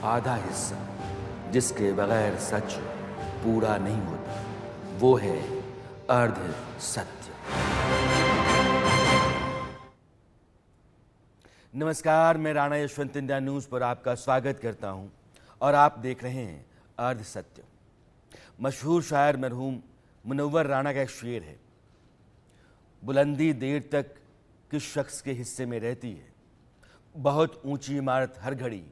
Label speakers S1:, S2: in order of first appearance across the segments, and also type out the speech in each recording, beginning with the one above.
S1: आधा हिस्सा जिसके बगैर सच पूरा नहीं होता, वो है अर्ध सत्य। नमस्कार, मैं राणा यशवंत इंडिया न्यूज़ पर आपका स्वागत करता हूं और आप देख रहे हैं अर्ध सत्य। मशहूर शायर मरहूम मुनव्वर राणा का एक शेर है, बुलंदी देर तक किस शख्स के हिस्से में रहती है, बहुत ऊंची इमारत हर घड़ी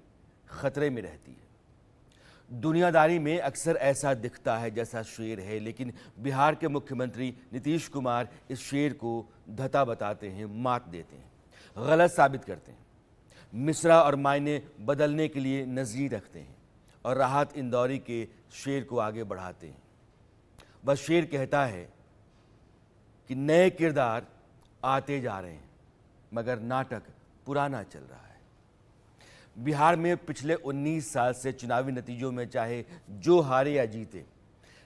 S1: खतरे में रहती है। दुनियादारी में अक्सर ऐसा दिखता है जैसा शेर है, लेकिन बिहार के मुख्यमंत्री नीतीश कुमार इस शेर को धता बताते हैं, मात देते हैं, गलत साबित करते हैं, मिसरा और मायने बदलने के लिए नज़ीर रखते हैं और राहत इंदौरी के शेर को आगे बढ़ाते हैं। वह शेर कहता है कि नए किरदार आते जा रहे हैं मगर नाटक पुराना चल रहा है। बिहार में पिछले 19 साल से चुनावी नतीजों में चाहे जो हारे या जीते,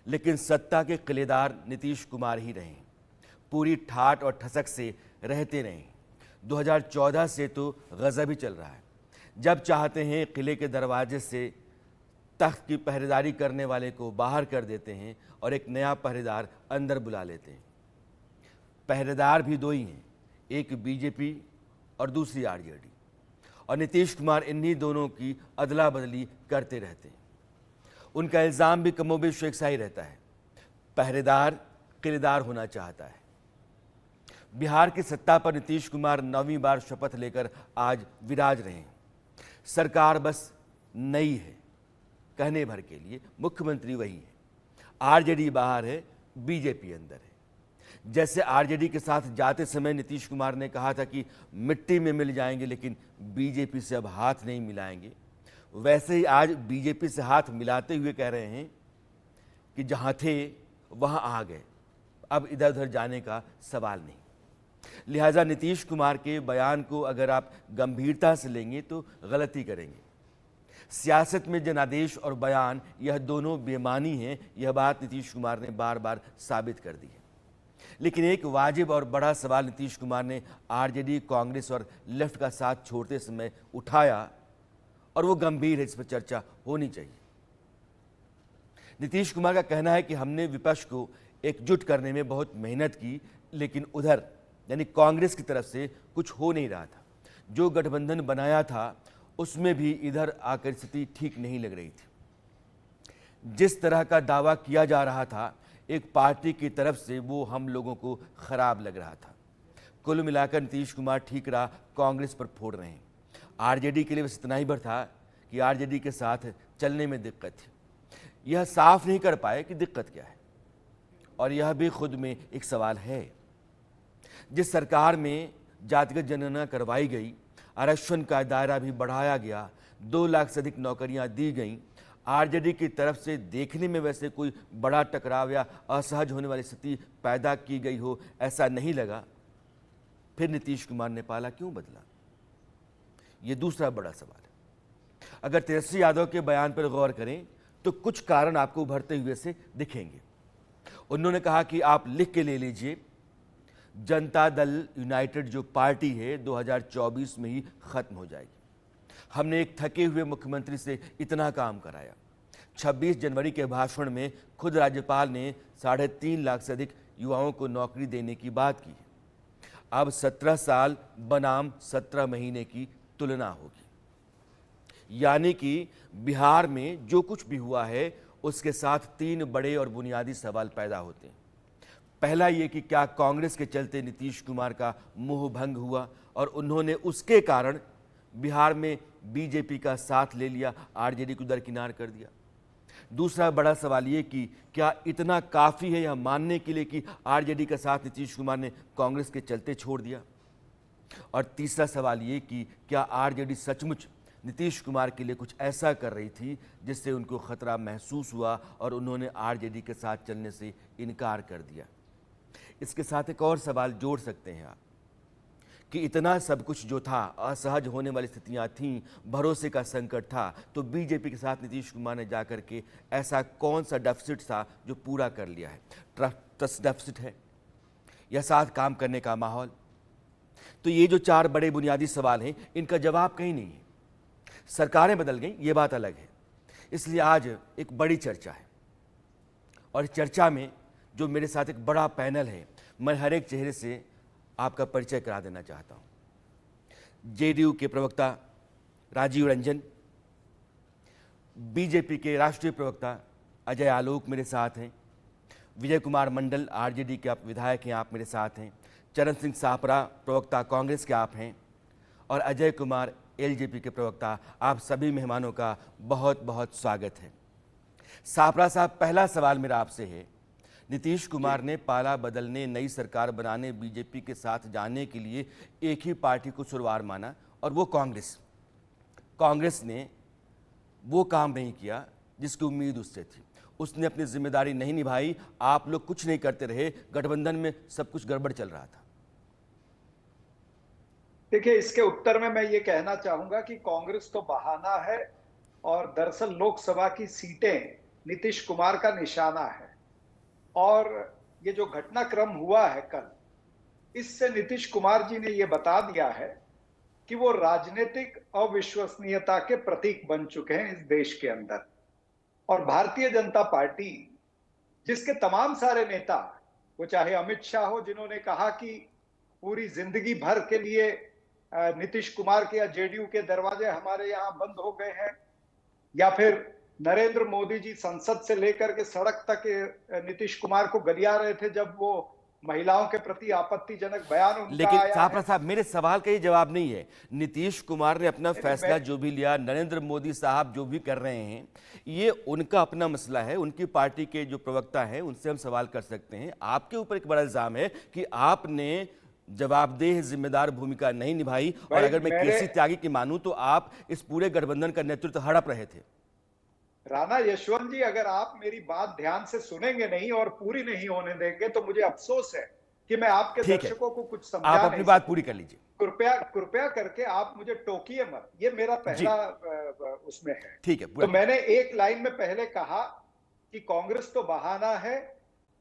S1: लेकिन सत्ता के किलेदार नीतीश कुमार ही रहे, पूरी ठाट और ठसक से रहते रहे। 2014 से तो गजब ही चल रहा है, जब चाहते हैं किले के दरवाजे से तख्त की पहरेदारी करने वाले को बाहर कर देते हैं और एक नया पहरेदार अंदर बुला लेते हैं। पहरेदार भी दो ही हैं, एक बीजेपी और दूसरी आरजेडी, और नीतीश कुमार इन्हीं दोनों की अदला बदली करते रहते हैं। उनका इल्ज़ाम भी कमोबेश एक सा ही रहता है, पहरेदार किलेदार होना चाहता है। बिहार की सत्ता पर नीतीश कुमार 9वीं बार शपथ लेकर आज विराज रहे हैं। सरकार बस नई है, कहने भर के लिए मुख्यमंत्री वही है। आरजेडी बाहर है, बीजेपी अंदर है। जैसे आरजेडी के साथ जाते समय नीतीश कुमार ने कहा था कि मिट्टी में मिल जाएंगे लेकिन बीजेपी से अब हाथ नहीं मिलाएंगे, वैसे ही आज बीजेपी से हाथ मिलाते हुए कह रहे हैं कि जहां थे वहां आ गए, अब इधर उधर जाने का सवाल नहीं। लिहाजा नीतीश कुमार के बयान को अगर आप गंभीरता से लेंगे तो गलती करेंगे। सियासत में जनादेश और बयान, यह दोनों बेमानी हैं, यह बात नीतीश कुमार ने बार बार साबित कर दी है। लेकिन एक वाजिब और बड़ा सवाल नीतीश कुमार ने आरजेडी, कांग्रेस और लेफ्ट का साथ छोड़ते समय उठाया और वो गंभीर है, इस पर चर्चा होनी चाहिए। नीतीश कुमार का कहना है कि हमने विपक्ष को एकजुट करने में बहुत मेहनत की, लेकिन उधर यानी कांग्रेस की तरफ से कुछ हो नहीं रहा था। जो गठबंधन बनाया था उसमें भी इधर आकर स्थिति ठीक नहीं लग रही थी। जिस तरह का दावा किया जा रहा था एक पार्टी की तरफ से, वो हम लोगों को खराब लग रहा था। कुल मिलाकर नीतीश कुमार ठीक रहा कांग्रेस पर फोड़ रहे हैं। आरजेडी के लिए बस इतना ही भर था कि आरजेडी के साथ चलने में दिक्कत थी। यह साफ नहीं कर पाए कि दिक्कत क्या है, और यह भी खुद में एक सवाल है। जिस सरकार में जातिगत जनगणना करवाई गई, आरक्षण का दायरा भी बढ़ाया गया, 2 लाख से अधिक नौकरियां दी गईं, आरजेडी की तरफ से देखने में वैसे कोई बड़ा टकराव या असहज होने वाली स्थिति पैदा की गई हो, ऐसा नहीं लगा, फिर नीतीश कुमार ने पाला क्यों बदला? ये दूसरा बड़ा सवाल है। अगर तेजस्वी यादव के बयान पर गौर करें तो कुछ कारण आपको उभरते हुए से दिखेंगे। उन्होंने कहा कि आप लिख के ले लीजिए, जनता दल यूनाइटेड जो पार्टी है 2024 में ही खत्म हो जाएगी। हमने एक थके हुए मुख्यमंत्री से इतना काम कराया। 26 जनवरी के भाषण में खुद राज्यपाल ने 3.5 लाख से अधिक युवाओं को नौकरी देने की बात की। अब 17 साल बनाम 17 महीने की तुलना होगी। यानी कि बिहार में जो कुछ भी हुआ है उसके साथ 3 बड़े और बुनियादी सवाल पैदा होते हैं। पहला ये कि क्या कांग्रेस के चलते नीतीश कुमार का मोह भंग हुआ और उन्होंने उसके कारण बिहार में बीजेपी का साथ ले लिया, आरजेडी को दरकिनार कर दिया। दूसरा बड़ा सवाल ये कि क्या इतना काफ़ी है यह मानने के लिए कि आरजेडी का साथ नीतीश कुमार ने कांग्रेस के चलते छोड़ दिया? और तीसरा सवाल ये कि क्या आरजेडी सचमुच नीतीश कुमार के लिए कुछ ऐसा कर रही थी जिससे उनको खतरा महसूस हुआ और उन्होंने आरजेडी के साथ चलने से इनकार कर दिया? इसके साथ एक और सवाल जोड़ सकते हैं आप कि इतना सब कुछ जो था, असहज होने वाली स्थितियां थीं, भरोसे का संकट था, तो बीजेपी के साथ नीतीश कुमार ने जाकर के ऐसा कौन सा डेफिसिट था जो पूरा कर लिया है? ट्रस्ट डेफिसिट है या साथ काम करने का माहौल? तो ये जो 4 बड़े बुनियादी सवाल हैं, इनका जवाब कहीं नहीं है। सरकारें बदल गई, ये बात अलग है। इसलिए आज एक बड़ी चर्चा है और इस चर्चा में जो मेरे साथ एक बड़ा पैनल है, मैं हर एक चेहरे से आपका परिचय करा देना चाहता हूं। जेडीयू के प्रवक्ता राजीव रंजन, बीजेपी के राष्ट्रीय प्रवक्ता अजय आलोक मेरे साथ हैं, विजय कुमार मंडल आरजेडी के आप विधायक हैं, आप मेरे साथ हैं, चरण सिंह सापरा प्रवक्ता कांग्रेस के आप हैं, और अजय कुमार एलजेपी के प्रवक्ता। आप सभी मेहमानों का बहुत बहुत स्वागत है। सापरा साहब, पहला सवाल मेरा आपसे है, नीतीश कुमार ने पाला बदलने, नई सरकार बनाने, बीजेपी के साथ जाने के लिए एक ही पार्टी को सुरवार माना और वो कांग्रेस। कांग्रेस ने वो काम नहीं किया जिसकी उम्मीद उससे थी, उसने अपनी जिम्मेदारी नहीं निभाई, आप लोग कुछ नहीं करते रहे, गठबंधन में सब कुछ गड़बड़ चल रहा था।
S2: देखिए, इसके उत्तर में मैं ये कहना चाहूंगा कि कांग्रेस तो बहाना है और दरअसल लोकसभा की सीटें नीतीश कुमार का निशाना है। और ये जो घटनाक्रम हुआ है कल, इससे नीतीश कुमार जी ने ये बता दिया है कि वो राजनीतिक अविश्वसनीयता के प्रतीक बन चुके हैं इस देश के अंदर। और भारतीय जनता पार्टी, जिसके तमाम सारे नेता, वो चाहे अमित शाह हो जिन्होंने कहा कि पूरी जिंदगी भर के लिए नीतीश कुमार के या जेडीयू के दरवाजे हमारे यहाँ बंद हो गए हैं, या फिर नरेंद्र मोदी जी संसद से लेकर के सड़क तक नीतीश कुमार को गलिया रहे थे जब वो महिलाओं के प्रति आपत्तिजनक बयान उनका
S1: लेकिन
S2: आया
S1: सापरा
S2: है।
S1: साहब, मेरे सवाल का ये जवाब नहीं है। नीतीश कुमार ने अपना फैसला जो भी लिया, नरेंद्र मोदी साहब जो भी कर रहे हैं, ये उनका अपना मसला है, उनकी पार्टी के जो प्रवक्ता हैं उनसे हम सवाल कर सकते हैं। आपके ऊपर एक बड़ा इल्जाम है कि आपने जवाबदेह जिम्मेदार भूमिका नहीं निभाई, और अगर मैं केसी त्यागी की मानूं तो आप इस पूरे गठबंधन का नेतृत्व हड़प रहे थे।
S2: राणा यशवंत जी, अगर आप मेरी बात ध्यान से सुनेंगे नहीं और पूरी नहीं होने देंगे तो मुझे अफसोस है कि मैं आपके दर्शकों को कुछ समझा
S1: आप अपनी बात पूरी कर लीजिए।
S2: कृपया करके आप मुझे टोकिए मत, ये मेरा पहला उसमें है।
S1: ठीक है।
S2: तो मैंने एक लाइन में पहले कहा कि कांग्रेस तो बहाना है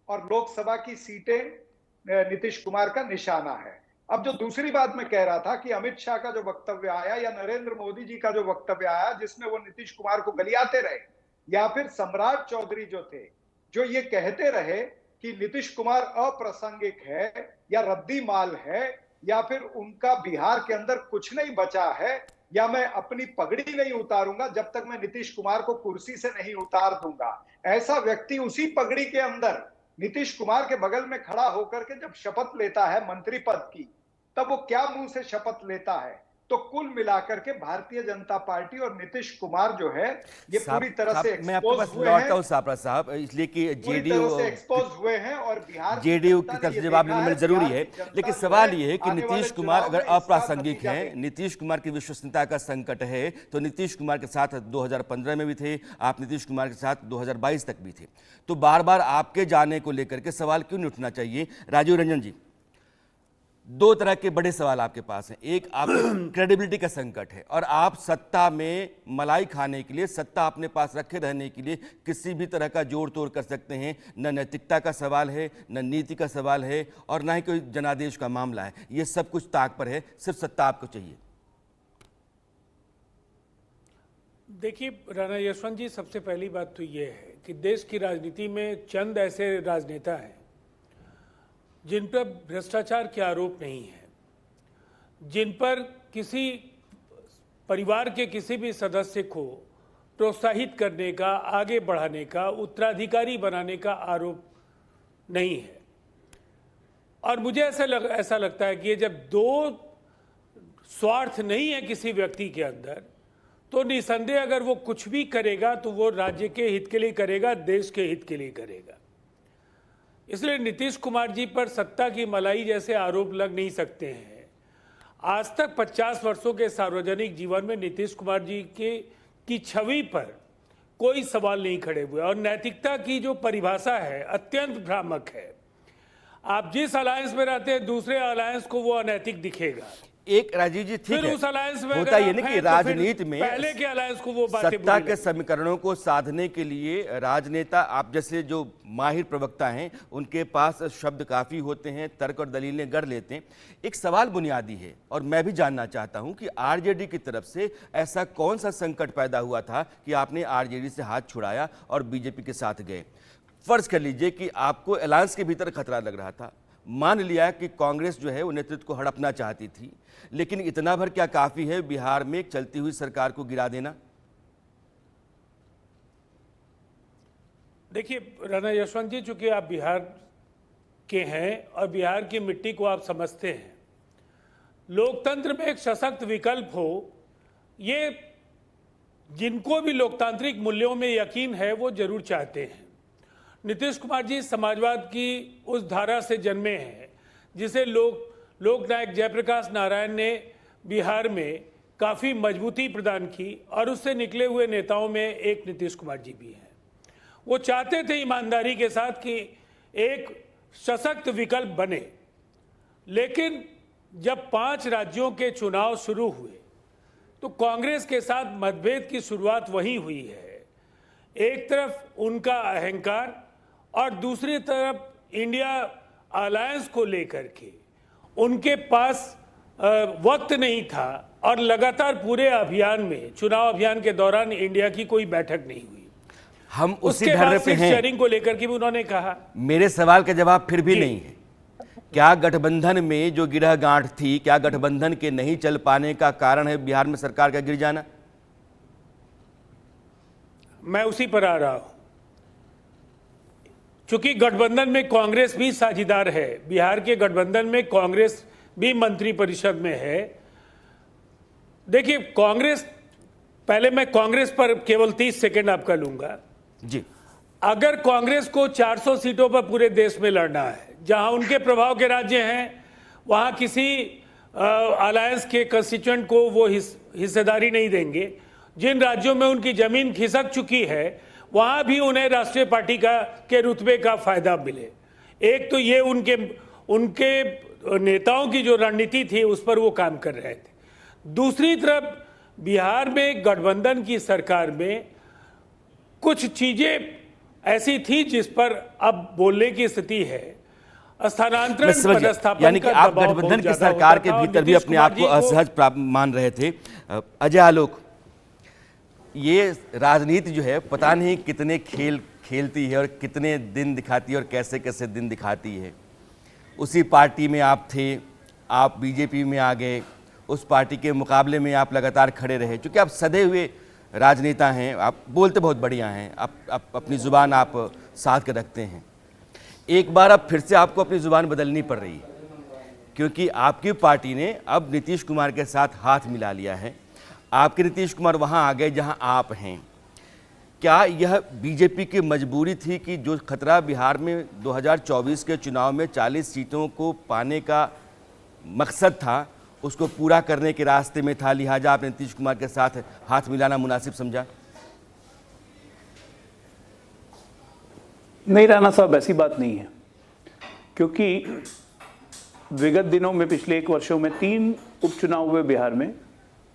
S2: और लोकसभा की सीटें नीतीश कुमार का निशाना है। अब जो दूसरी बात मैं कह रहा था कि अमित शाह का जो वक्तव्य आया या नरेंद्र मोदी जी का जो वक्तव्य आया जिसमें वो नीतीश कुमार को गलियाते रहे, या फिर सम्राट चौधरी जो थे, जो ये कहते रहे कि नीतीश कुमार अप्रासंगिक है या रद्दी माल है, या फिर उनका बिहार के अंदर कुछ नहीं बचा है, या मैं अपनी पगड़ी नहीं उतारूंगा जब तक मैं नीतीश कुमार को कुर्सी से नहीं उतार दूंगा। ऐसा व्यक्ति उसी पगड़ी के अंदर नीतीश कुमार के बगल में खड़ा होकर के जब शपथ लेता है मंत्री पद की, तब वो क्या मुंह से शपथ लेता है। तो कुल मिलाकर के भारतीय जनता पार्टी और नीतीश कुमार जो है ये पूरी तरह से
S1: मैं आपके पास लौटता हूं सापरा साहब, इसलिए कि जेडीयू
S2: से एक्सपोज हुए हैं और बिहार
S1: जेडीयू की तरफ से जवाब लेना जरूरी है। लेकिन सवाल ये है कि नीतीश कुमार अगर अप्रासंगिक हैं, नीतीश कुमार की विश्वसनीयता का संकट है, तो नीतीश कुमार के साथ 2015 में भी थे आप, नीतीश कुमार के साथ 2022 तक भी थे, तो बार बार आपके जाने को लेकर के सवाल क्यों नहीं उठना चाहिए? राजीव रंजन जी, दो तरह के बड़े सवाल आपके पास हैं। एक, आपकी क्रेडिबिलिटी का संकट है और आप सत्ता में मलाई खाने के लिए, सत्ता अपने पास रखे रहने के लिए किसी भी तरह का जोड़ तोड़ कर सकते हैं। न नैतिकता का सवाल है, न नीति का सवाल है, और न ही कोई जनादेश का मामला है। ये सब कुछ ताक पर है, सिर्फ सत्ता आपको चाहिए।
S3: देखिए राणा यशवंत जी, सबसे पहली बात तो ये है कि देश की राजनीति में चंद ऐसे राजनेता हैं जिन पर भ्रष्टाचार के आरोप नहीं है, जिन पर किसी परिवार के किसी भी सदस्य को प्रोत्साहित करने का, आगे बढ़ाने का, उत्तराधिकारी बनाने का आरोप नहीं है। और मुझे ऐसा लगता है कि ये जब दो स्वार्थ नहीं है किसी व्यक्ति के अंदर, तो निसंदेह अगर वो कुछ भी करेगा तो वो राज्य के हित के लिए करेगा, देश के हित के लिए करेगा। इसलिए नीतीश कुमार जी पर सत्ता की मलाई जैसे आरोप लग नहीं सकते हैं। आज तक 50 वर्षों के सार्वजनिक जीवन में नीतीश कुमार जी की छवि पर कोई सवाल नहीं खड़े हुए, और नैतिकता की जो परिभाषा है अत्यंत भ्रामक है। आप जिस अलायंस में रहते हैं, दूसरे अलायंस को वो अनैतिक दिखेगा।
S1: एक राजीव जी ठीक
S3: फिर
S1: है,
S3: उस अलायंस में
S1: होता
S3: अगर
S1: ये
S3: आप
S1: ना कि
S3: हैं, तो फिर
S1: राजनीति में
S3: पहले के अलायंस को वो बातें
S1: सत्ता
S3: बुरी
S1: के
S3: लगती।
S1: समीकरणों को साधने के लिए राजनेता, आप जैसे जो माहिर प्रवक्ता हैं, उनके पास शब्द काफी होते हैं, तर्क और दलीलें गढ़ लेते हैं। एक सवाल बुनियादी है और मैं भी जानना चाहता हूं कि आरजेडी की तरफ से ऐसा कौन सा संकट पैदा हुआ था कि आपने आरजेडी से हाथ छुड़ाया और बीजेपी के साथ गए। फर्ज कर लीजिए कि आपको अलायंस के भीतर खतरा लग रहा था, मान लिया कि कांग्रेस जो है वो नेतृत्व को हड़पना चाहती थी, लेकिन इतना भर क्या काफी है बिहार में एक चलती हुई सरकार को गिरा देना?
S3: देखिए राणा यशवंत जी, चूंकि आप बिहार के हैं और बिहार की मिट्टी को आप समझते हैं, लोकतंत्र में एक सशक्त विकल्प हो, ये जिनको भी लोकतांत्रिक मूल्यों में यकीन है वो जरूर चाहते हैं। नीतीश कुमार जी समाजवाद की उस धारा से जन्मे हैं जिसे लोकनायक जयप्रकाश नारायण ने बिहार में काफ़ी मजबूती प्रदान की, और उससे निकले हुए नेताओं में एक नीतीश कुमार जी भी हैं। वो चाहते थे ईमानदारी के साथ कि एक सशक्त विकल्प बने, लेकिन जब 5 राज्यों के चुनाव शुरू हुए तो कांग्रेस के साथ मतभेद की शुरुआत वहीं हुई है। एक तरफ उनका अहंकार और दूसरी तरफ इंडिया अलायंस को लेकर के उनके पास वक्त नहीं था, और लगातार पूरे अभियान में, चुनाव अभियान के दौरान इंडिया की कोई बैठक नहीं हुई।
S1: हम उसी
S3: उसके
S1: धरने
S3: बाद
S1: पे
S3: सीट
S1: हैं।
S3: शेयरिंग को लेकर के भी उन्होंने कहा।
S1: मेरे सवाल का जवाब फिर भी
S3: जी।
S1: नहीं है। क्या गठबंधन में जो गिरह गांठ थी, क्या गठबंधन के नहीं चल पाने का कारण है बिहार में सरकार का गिर जाना?
S3: मैं उसी पर आ रहा हूं। चूंकि गठबंधन में कांग्रेस भी साझीदार है, बिहार के गठबंधन में कांग्रेस भी मंत्रिपरिषद में है। देखिए कांग्रेस, पहले मैं कांग्रेस पर केवल 30 सेकंड आपका लूंगा
S1: जी।
S3: अगर कांग्रेस को 400 सीटों पर पूरे देश में लड़ना है, जहां उनके प्रभाव के राज्य हैं, वहां किसी अलायंस के कंस्टिट्यूएंट को वो हिस्सेदारी नहीं देंगे। जिन राज्यों में उनकी जमीन खिसक चुकी है वहां भी उन्हें राष्ट्रीय पार्टी के रुतबे का फायदा मिले। एक तो ये उनके नेताओं की जो रणनीति थी उस पर वो काम कर रहे थे। दूसरी तरफ बिहार में गठबंधन की सरकार में कुछ चीजें ऐसी थी जिस पर अब बोलने की स्थिति है। स्थानांतरण, पदस्थापन,
S1: यानी कि
S3: का
S1: आप
S3: दबाव
S1: गठबंधन
S3: बहुत
S1: की
S3: ज्यादा
S1: सरकार
S3: होता
S1: के
S3: था और
S1: भीतर भी
S3: नीतीश
S1: अपने
S3: कुमार
S1: आप
S3: जी
S1: को असहज मान रहे थे। अजय आलोक, ये राजनीति जो है पता नहीं कितने खेल खेलती है और कितने दिन दिखाती है और कैसे कैसे दिन दिखाती है। उसी पार्टी में आप थे, आप बीजेपी में आ गए, उस पार्टी के मुकाबले में आप लगातार खड़े रहे। चूँकि आप सधे हुए राजनेता हैं, आप बोलते बहुत बढ़िया हैं, आप अपनी ज़ुबान आप साध कर रखते हैं। एक बार अब फिर से आपको अपनी ज़ुबान बदलनी पड़ रही है, क्योंकि आपकी पार्टी ने अब नीतीश कुमार के साथ हाथ मिला लिया है। आपके नीतीश कुमार वहाँ आ गए जहाँ आप हैं। क्या यह बीजेपी की मजबूरी थी कि जो खतरा बिहार में 2024 के चुनाव में 40 सीटों को पाने का मकसद था, उसको पूरा करने के रास्ते में था, लिहाजा आपने नीतीश कुमार के साथ हाथ मिलाना मुनासिब समझा?
S4: नहीं राणा साहब, ऐसी बात नहीं है, क्योंकि विगत दिनों में पिछले 1 वर्षों में 3 उपचुनाव हुए बिहार में।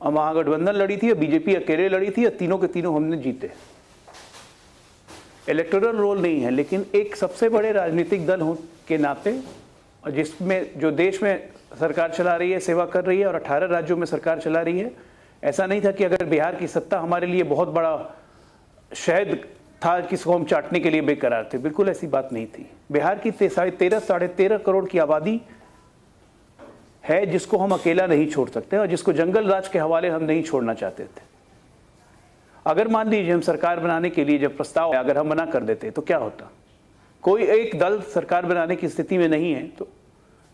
S4: महागठबंधन लड़ी थी, बीजेपी अकेले लड़ी थी, और तीनों के तीनों हमने जीते। इलेक्टोरल रोल नहीं है, लेकिन एक सबसे बड़े राजनीतिक दल हो के नाते, और जिसमें जो देश में सरकार चला रही है, सेवा कर रही है, और 18 राज्यों में सरकार चला रही है। ऐसा नहीं था कि अगर बिहार की सत्ता हमारे लिए बहुत बड़ा शहद था किसको हम चाटने के लिए बेकरार थे, बिल्कुल ऐसी बात नहीं थी। बिहार की 13.5 करोड़ की आबादी है जिसको हम अकेला नहीं छोड़ सकते, और जिसको जंगल राज के हवाले हम नहीं छोड़ना चाहते थे। अगर मान लीजिए हम सरकार बनाने के लिए जब प्रस्ताव अगर हम मना कर देते तो क्या होता? कोई एक दल सरकार बनाने की स्थिति में नहीं है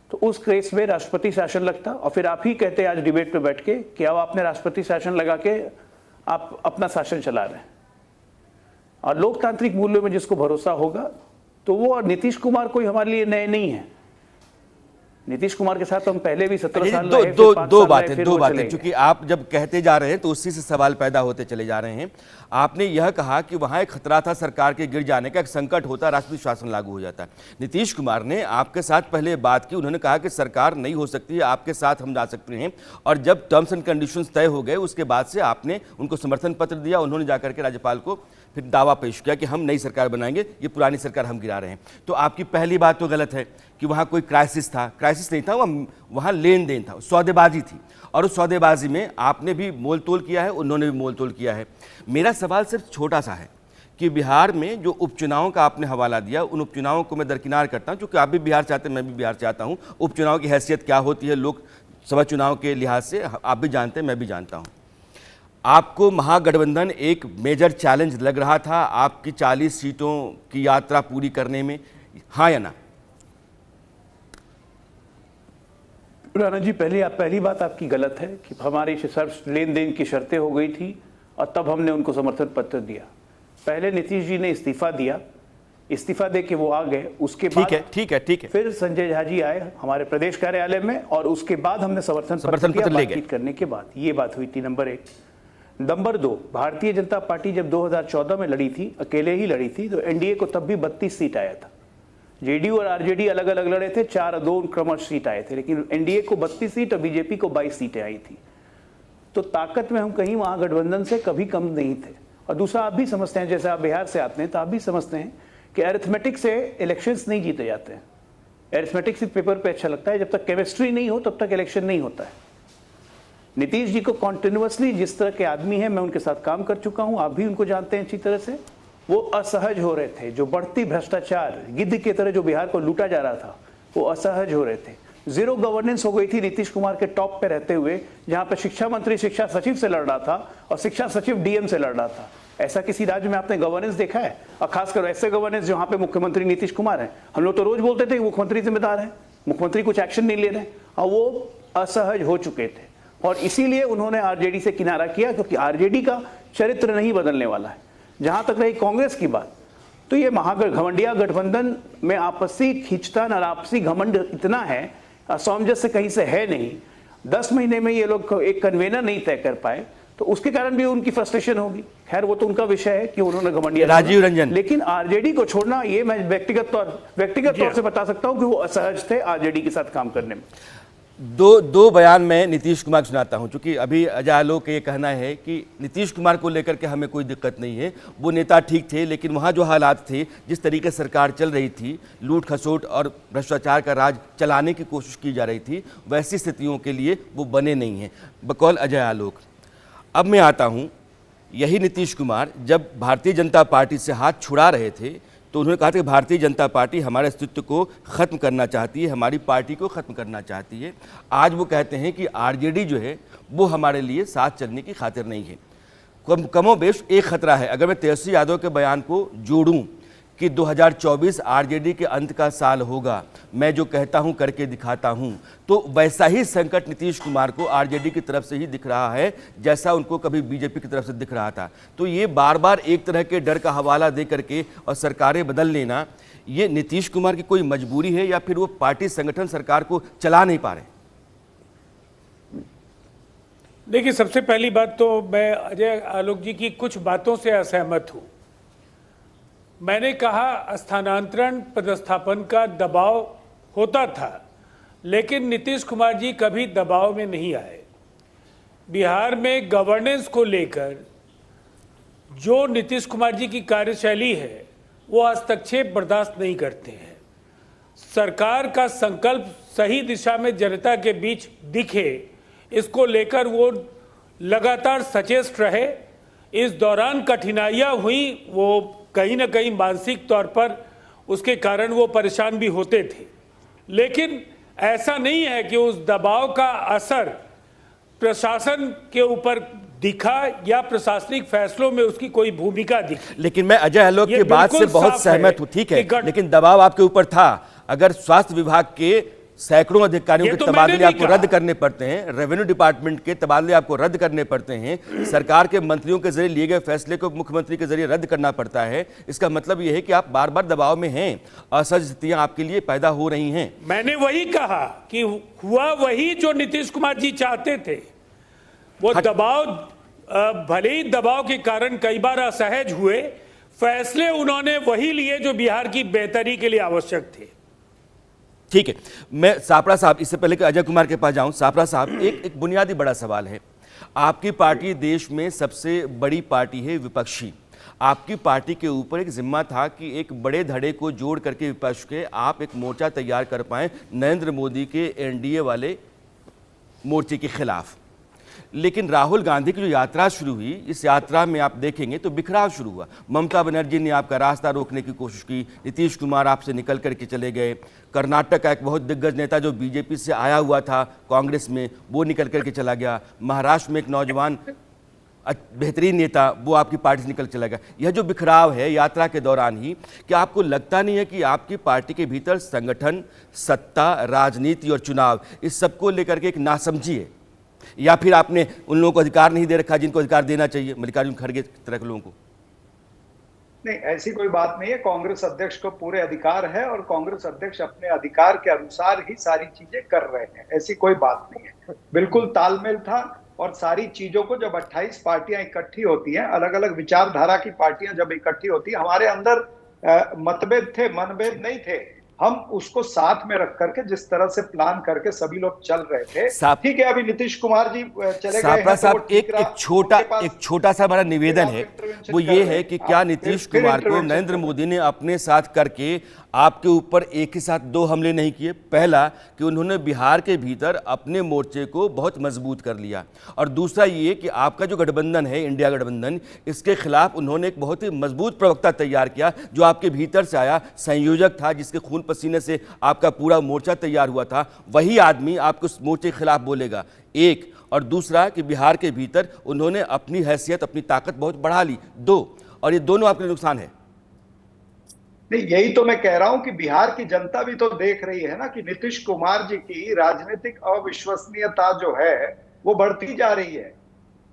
S4: तो उस केस में राष्ट्रपति शासन लगता, और फिर आप ही कहते आज डिबेट पे बैठ के कि अब आपने राष्ट्रपति शासन लगा के आप अपना शासन चला रहे हैं। और लोकतांत्रिक मूल्यों में जिसको भरोसा होगा तो वो, नीतीश कुमार कोई हमारे लिए नए नहीं है। नीतीश कुमार के साथ तो हम पहले भी 17 साल
S1: दो
S4: रहे,
S1: दो
S4: फिर 5
S1: दो
S4: साल रहे,
S1: बातें
S4: फिर
S1: दो
S4: वो
S1: बातें
S4: चले गए।
S1: क्योंकि आप जब कहते जा रहे हैं तो उसी से सवाल पैदा होते चले जा रहे हैं। आपने यह कहा कि वहां एक खतरा था सरकार के गिर जाने का, एक संकट होता, राष्ट्रपति शासन लागू हो जाता। नीतीश कुमार ने आपके साथ पहले बात की, उन्होंने कहा कि सरकार नहीं हो सकती है, आपके साथ हम जा सकते हैं, और जब टर्म्स एंड कंडीशंस तय हो गए उसके बाद से आपने उनको समर्थन पत्र दिया, उन्होंने जाकर के राज्यपाल को फिर दावा पेश किया कि हम नई सरकार बनाएंगे, ये पुरानी सरकार हम गिरा रहे हैं। तो आपकी पहली बात तो गलत है कि वहाँ कोई क्राइसिस था, क्राइसिस नहीं था, वहाँ लेन देन था, सौदेबाजी थी, और उस सौदेबाजी में आपने भी मोल तोल किया है, उन्होंने भी मोल तोल किया है। मेरा सवाल सिर्फ छोटा सा है कि बिहार में जो उपचुनावों का आपने हवाला दिया, उन उपचुनावों को मैं दरकिनार करता हूँ, क्योंकि आप भी बिहार चाहते हैं, मैं भी बिहार चाहता हूँ। उपचुनाव की हैसियत क्या होती है लोकसभा चुनाव के लिहाज से, आप भी जानते हैं, मैं भी जानता हूँ। आपको महागठबंधन एक मेजर चैलेंज लग रहा था आपकी 40 सीटों की यात्रा पूरी करने में, हाँ या ना?
S4: राणा जी, पहली बात आपकी गलत है कि हमारी सर्व लेन देन की शर्तें हो गई थी और तब हमने उनको समर्थन पत्र दिया। पहले नीतीश जी ने इस्तीफा दिया, इस्तीफा दे के वो आ गए, उसके बाद
S1: ठीक है
S4: फिर संजय झा जी आए हमारे प्रदेश कार्यालय में, और उसके बाद हमने समर्थन पत्र दिया बातचीत करने के बाद। ये बात हुई थी number 1। Number 2, Bharatiya Janata party जब 2014 में लड़ी थी, अकेले ही लड़ी थी, तो एनडीए को तब भी 32 सीट आया था। जेडीयू और आरजेडी अलग अलग लड़े थे, 4 और 2 क्रमश सीट आए थे, लेकिन एनडीए को 32 सीट और बीजेपी को 22 सीटें आई थी। तो ताकत में हम कहीं महागठबंधन से कभी कम नहीं थे। और दूसरा, आप भी समझते हैं, जैसे आप बिहार से आते हैं तो आप भी समझते हैं कि अरिथमेटिक से इलेक्शंस नहीं जीते जाते हैं। अरिथमेटिक सिर्फ पेपर पे अच्छा लगता है, जब तक केमिस्ट्री नहीं हो तब तक इलेक्शन नहीं होता है। नीतीश जी को कॉन्टिन्यूअसली, जिस तरह के आदमी हैं, मैं उनके साथ काम कर चुका हूं, आप भी उनको जानते हैं अच्छी तरह से, वो असहज हो रहे थे। जो बढ़ती भ्रष्टाचार, गिद्ध की तरह जो बिहार को लूटा जा रहा था, वो असहज हो रहे थे। जीरो गवर्नेंस हो गई थी नीतीश कुमार के टॉप पे रहते हुए, जहां पे शिक्षा मंत्री शिक्षा सचिव से लड़ रहा था और शिक्षा सचिव डीएम से लड़ रहा था। ऐसा किसी राज्य में आपने गवर्नेंस देखा है? और खासकर ऐसे गवर्नेंस जहां पे मुख्यमंत्री नीतीश कुमार है। हम लोग तो रोज बोलते थे मुख्यमंत्री जिम्मेदार है, मुख्यमंत्री कुछ एक्शन नहीं ले रहे, और वो असहज हो चुके थे, और इसीलिए उन्होंने आरजेडी से किनारा किया, क्योंकि आरजेडी का चरित्र नहीं बदलने वाला है। जहां तक रही कांग्रेस की बात, तो ये महागठबंधन गठबंधन में आपसी खींचतान और आपसी घमंड इतना है, सामंजस्य कहीं से है नहीं। 10 महीने में ये लोग एक कन्वेनर नहीं तय कर पाए, तो उसके कारण भी उनकी फ्रस्ट्रेशन होगी। खैर, वो तो उनका विषय है कि उन्होंने घमंडिया।
S1: राजीव रंजन,
S4: लेकिन आरजेडी को छोड़ना, ये मैं व्यक्तिगत तौर से बता सकता हूं कि वो असहज थे आरजेडी के साथ काम करने में।
S1: दो बयान मैं नीतीश कुमार को सुनाता हूं, क्योंकि अभी अजय आलोक का ये कहना है कि नीतीश कुमार को लेकर के हमें कोई दिक्कत नहीं है, वो नेता ठीक थे, लेकिन वहां जो हालात थे, जिस तरीके से सरकार चल रही थी, लूट खसोट और भ्रष्टाचार का राज चलाने की कोशिश की जा रही थी, वैसी स्थितियों के लिए वो बने नहीं हैं, बकौल अजय आलोक। अब मैं आता हूँ, यही नीतीश कुमार जब भारतीय जनता पार्टी से हाथ छुड़ा रहे थे, तो उन्होंने कहा था कि भारतीय जनता पार्टी हमारे अस्तित्व को ख़त्म करना चाहती है, हमारी पार्टी को ख़त्म करना चाहती है। आज वो कहते हैं कि आरजेडी जो है वो हमारे लिए साथ चलने की खातिर नहीं है। कमोबेश एक खतरा है। अगर मैं तेजस्वी यादव के बयान को जोड़ूं कि 2024 आरजेडी के अंत का साल होगा, मैं जो कहता हूं करके दिखाता हूं, तो वैसा ही संकट नीतीश कुमार को आरजेडी की तरफ से ही दिख रहा है, जैसा उनको कभी बीजेपी की तरफ से दिख रहा था। तो ये बार बार एक तरह के डर का हवाला दे करके और सरकारें बदल लेना, ये नीतीश कुमार की कोई मजबूरी है या फिर वो पार्टी संगठन सरकार को चला नहीं पा रहे?
S3: देखिए, सबसे पहली बात तो मैं अजय आलोक जी की कुछ बातों से असहमत हूं। मैंने कहा स्थानांतरण पदस्थापन का दबाव होता था, लेकिन नीतीश कुमार जी कभी दबाव में नहीं आए। बिहार में गवर्नेंस को लेकर जो नीतीश कुमार जी की कार्यशैली है, वो हस्तक्षेप बर्दाश्त नहीं करते हैं। सरकार का संकल्प सही दिशा में जनता के बीच दिखे, इसको लेकर वो लगातार सचेत रहे। इस दौरान कठिनाइयाँ हुई, वो कहीं ना कहीं मानसिक तौर पर उसके कारण वो परेशान भी होते थे, लेकिन ऐसा नहीं है कि उस दबाव का असर प्रशासन के ऊपर दिखा या प्रशासनिक फैसलों में उसकी कोई भूमिका दिखी।
S1: लेकिन मैं अजय आलोक की बात से बहुत सहमत हूं, ठीक है, लेकिन दबाव आपके ऊपर था। अगर स्वास्थ्य विभाग के सैकड़ों अधिकारियों
S3: ये
S1: के
S3: तो मैंने
S1: तबादले
S3: नहीं
S1: आपको
S3: कहा।
S1: रद्द करने पड़ते हैं, रेवेन्यू डिपार्टमेंट के तबादले आपको रद्द करने पड़ते हैं, सरकार के मंत्रियों के जरिए लिए गए फैसले को मुख्यमंत्री के जरिए रद्द करना पड़ता है। इसका मतलब यह है कि आप बार बार दबाव में हैं, असहज स्थितियां आपके लिए पैदा हो रही हैं।
S3: मैंने वही कहा कि हुआ वही जो नीतीश कुमार जी चाहते थे। वो दबाव, भले ही दबाव के कारण कई बार असहज हुए, फैसले उन्होंने वही लिए जो बिहार की बेहतरी के लिए आवश्यक थे।
S1: ठीक है, मैं सापड़ा साहब, इससे पहले कि अजय कुमार के पास जाऊं, सापड़ा साहब, एक बुनियादी बड़ा सवाल है। आपकी पार्टी देश में सबसे बड़ी पार्टी है विपक्षी। आपकी पार्टी के ऊपर एक जिम्मा था कि एक बड़े धड़े को जोड़ करके विपक्ष के आप एक मोर्चा तैयार कर पाएं नरेंद्र मोदी के एनडीए वाले मोर्चे के खिलाफ। लेकिन राहुल गांधी की जो यात्रा शुरू हुई, इस यात्रा में आप देखेंगे तो बिखराव शुरू हुआ। ममता बनर्जी ने आपका रास्ता रोकने की कोशिश की, नीतीश कुमार आपसे निकल करके चले गए, कर्नाटक का एक बहुत दिग्गज नेता जो बीजेपी से आया हुआ था कांग्रेस में, वो निकल करके चला गया, महाराष्ट्र में एक नौजवान बेहतरीन नेता वो आपकी पार्टी से निकल चला गया। यह जो बिखराव है यात्रा के दौरान ही, क्या आपको लगता नहीं है कि आपकी पार्टी के भीतर संगठन, सत्ता, राजनीति और चुनाव, इस सबको लेकर के एक नासमझी है, या फिर आपने उन लोगों को अधिकार नहीं दे रखा जिनको अधिकार देना चाहिए, मल्लिकार्जुन खड़गे तरह के लोगों को?
S2: नहीं, ऐसी कोई बात नहीं है। कांग्रेस अध्यक्ष को पूरे अधिकार है और कांग्रेस अध्यक्ष अपने अधिकार के अनुसार ही सारी चीजें कर रहे हैं, ऐसी कोई बात नहीं है। बिल्कुल तालमेल था और सारी चीजों को जब 28 पार्टियां इकट्ठी होती हैं, अलग अलग विचारधारा की पार्टियां जब इकट्ठी होती हैं, हमारे अंदर मतभेद थे, मनभेद नहीं थे, हम उसको साथ में रख करके जिस तरह से प्लान करके सभी लोग चल रहे थे। ठीक है, अभी नीतीश कुमार जी चले गए हैं,
S1: साहब, एक छोटा सा हमारा निवेदन है, वो ये है कि क्या नीतीश कुमार को नरेंद्र मोदी ने अपने साथ करके आपके ऊपर एक ही साथ दो हमले नहीं किए? पहला कि उन्होंने बिहार के भीतर अपने मोर्चे को बहुत मजबूत कर लिया, और दूसरा ये कि आपका जो गठबंधन है, इंडिया गठबंधन, इसके खिलाफ उन्होंने एक बहुत ही मजबूत प्रवक्ता तैयार किया जो आपके भीतर से आया, संयोजक था, जिसके खून पसीने से आपका पूरा मोर्चा तैयार हुआ था। वही आदमी आपको उस मोर्चे के खिलाफ बोलेगा, एक। और दूसरा कि बिहार के भीतर उन्होंने अपनी हैसियत, अपनी ताकत बहुत बढ़ा ली, दो। और ये दोनों आपके लिए नुकसान है।
S2: नहीं, यही तो मैं कह रहा हूं कि बिहार की जनता भी तो देख रही है ना कि नीतीश कुमार जी की राजनीतिक अविश्वसनीयता जो है वो बढ़ती जा रही है,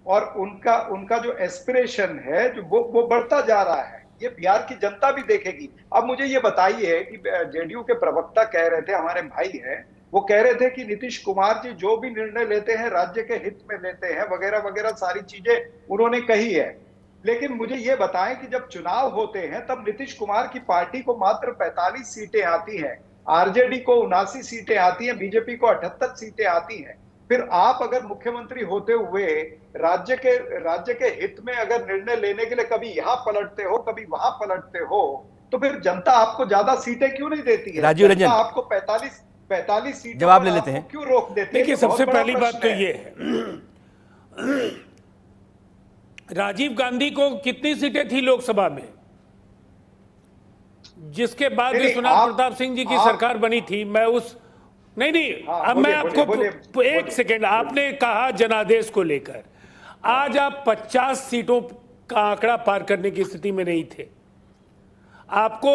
S2: और उनका जो एस्पिरेशन है जो वो बढ़ता जा रहा है। ये बिहार की जनता भी देखेगी। अब मुझे ये बताइए कि जेडीयू के प्रवक्ता कह रहे थे, हमारे भाई हैं, वो कह रहे थे कि नीतीश कुमार जी जो भी निर्णय लेते हैं राज्य के हित में लेते हैं, वगैरह वगैरह सारी चीजें उन्होंने कही है। लेकिन मुझे ये बताएं कि जब चुनाव होते हैं तब नीतीश कुमार की पार्टी को मात्र 45 सीटें आती हैं, आरजेडी को 79 सीटें आती हैं, बीजेपी को 78 सीटें आती हैं। फिर आप अगर मुख्यमंत्री होते हुए राज्य के हित में अगर निर्णय लेने के लिए कभी यहाँ पलटते हो, कभी वहां पलटते हो, तो फिर जनता आपको ज्यादा सीटें क्यों नहीं देती है?
S1: राजीव रंजन,
S2: आपको 45 सीटें
S1: जवाब ले लेते हैं,
S2: क्यों रोक देते हैं?
S3: देखिए, सबसे पहली बात तो ये है, राजीव गांधी को कितनी सीटें थी लोकसभा में, जिसके बाद विश्वनाथ प्रताप सिंह जी की सरकार बनी थी? मैं उस नहीं, अब मैं आपको एक सेकेंड, आपने कहा जनादेश को लेकर, आज आप 50 सीटों का आंकड़ा पार करने की स्थिति में नहीं थे। आपको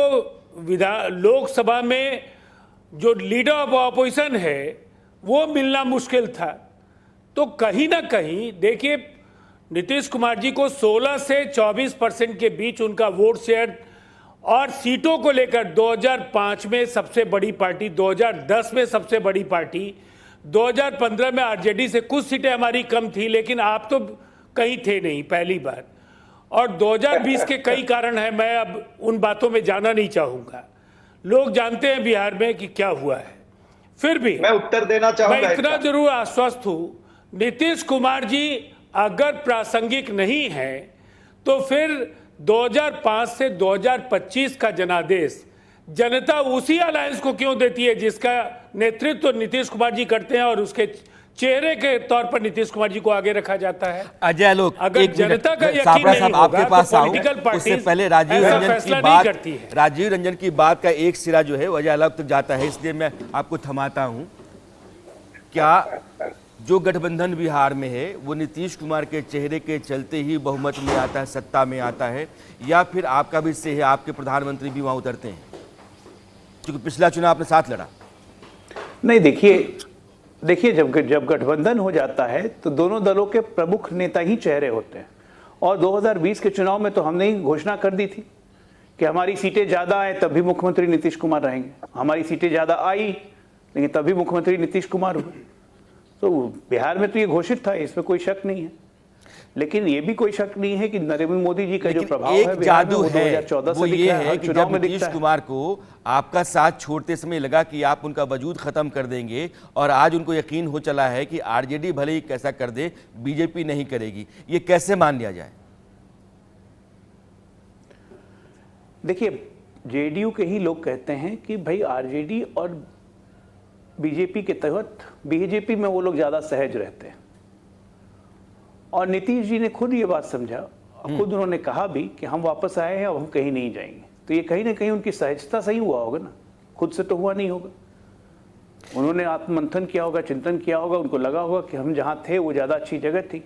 S3: लोकसभा में जो लीडर ऑफ ऑपोजिशन है वो मिलना मुश्किल था। तो कहीं ना कहीं देखिए, नीतीश कुमार जी को 16 से 24% के बीच उनका वोट शेयर, और सीटों को लेकर 2005 में सबसे बड़ी पार्टी, 2010 में सबसे बड़ी पार्टी, 2015 में आरजेडी से कुछ सीटें हमारी कम थी, लेकिन आप तो कहीं थे नहीं, पहली बात। और 2020 के कई कारण हैं, मैं अब उन बातों में जाना नहीं चाहूंगा। लोग जानते हैं बिहार में कि क्या हुआ है। फिर भी
S2: मैं उत्तर देना चाहूंगा।
S3: मैं इतना जरूर आश्वस्त हूं, नीतीश कुमार जी अगर प्रासंगिक नहीं है तो फिर 2005 से 2025 का जनादेश जनता उसी अलायंस को क्यों देती है जिसका नेतृत्व नीतीश कुमार जी करते हैं, और उसके चेहरे के तौर पर नीतीश कुमार जी को आगे रखा जाता है।
S1: अजय लोग,
S3: अगर जनता का यकीन
S1: सापड़ा
S3: नहीं
S1: साहब
S3: होगा
S1: आपके पास
S3: तो
S1: आऊं,
S3: पॉलिटिकल पार्टी
S1: उससे पहले राजीव रंजन की बात का एक सिरा जो है वो अजय अलग तक जाता है, इसलिए मैं आपको थमाता हूं। क्या जो गठबंधन बिहार में है वो नीतीश कुमार के चेहरे के चलते ही बहुमत में आता है, सत्ता में आता है, या फिर आपका भी से है, आपके प्रधानमंत्री भी वहां उतरते हैं? क्योंकि पिछला चुनाव आपने साथ लड़ा।
S4: नहीं, देखिए जब गठबंधन हो जाता है तो दोनों दलों के प्रमुख नेता ही चेहरे होते हैं। और 2020 के चुनाव में तो हमने ही घोषणा कर दी थी कि हमारी सीटें ज्यादा आए तब भी मुख्यमंत्री नीतीश कुमार रहेंगे, हमारी सीटें ज्यादा आई लेकिन तब भी मुख्यमंत्री नीतीश कुमार हुए। तो बिहार में तो ये घोषित था, इसमें कोई शक नहीं है। लेकिन ये भी कोई शक नहीं है कि नरेंद्र मोदी जी का जो प्रभाव है
S1: एक जादू है
S4: 2014
S1: वो
S4: से
S1: ये है कि
S4: चुनाव
S1: जब
S4: में
S1: नीतीश
S4: दिखता है।
S1: कुमार को आपका साथ छोड़ते समय लगा कि आप उनका वजूद खत्म कर देंगे, और आज उनको यकीन हो चला है कि आरजेडी भले ही कैसा कर दे बीजेपी नहीं करेगी, ये कैसे मान लिया जाए?
S4: देखिए, जेडीयू के ही लोग कहते हैं कि भाई आरजेडी और बीजेपी के तहत बीजेपी में वो लोग ज्यादा सहज रहते हैं। और नीतीश जी ने खुद ये बात समझा, खुद उन्होंने कहा भी कि हम वापस आए हैं, अब हम कहीं नहीं जाएंगे। तो ये कहीं ना कहीं उनकी सहजता से ही हुआ होगा ना, खुद से तो हुआ नहीं होगा। उन्होंने आत्ममंथन किया होगा, चिंतन किया होगा, उनको लगा होगा कि हम जहाँ थे वो ज़्यादा अच्छी जगह थी,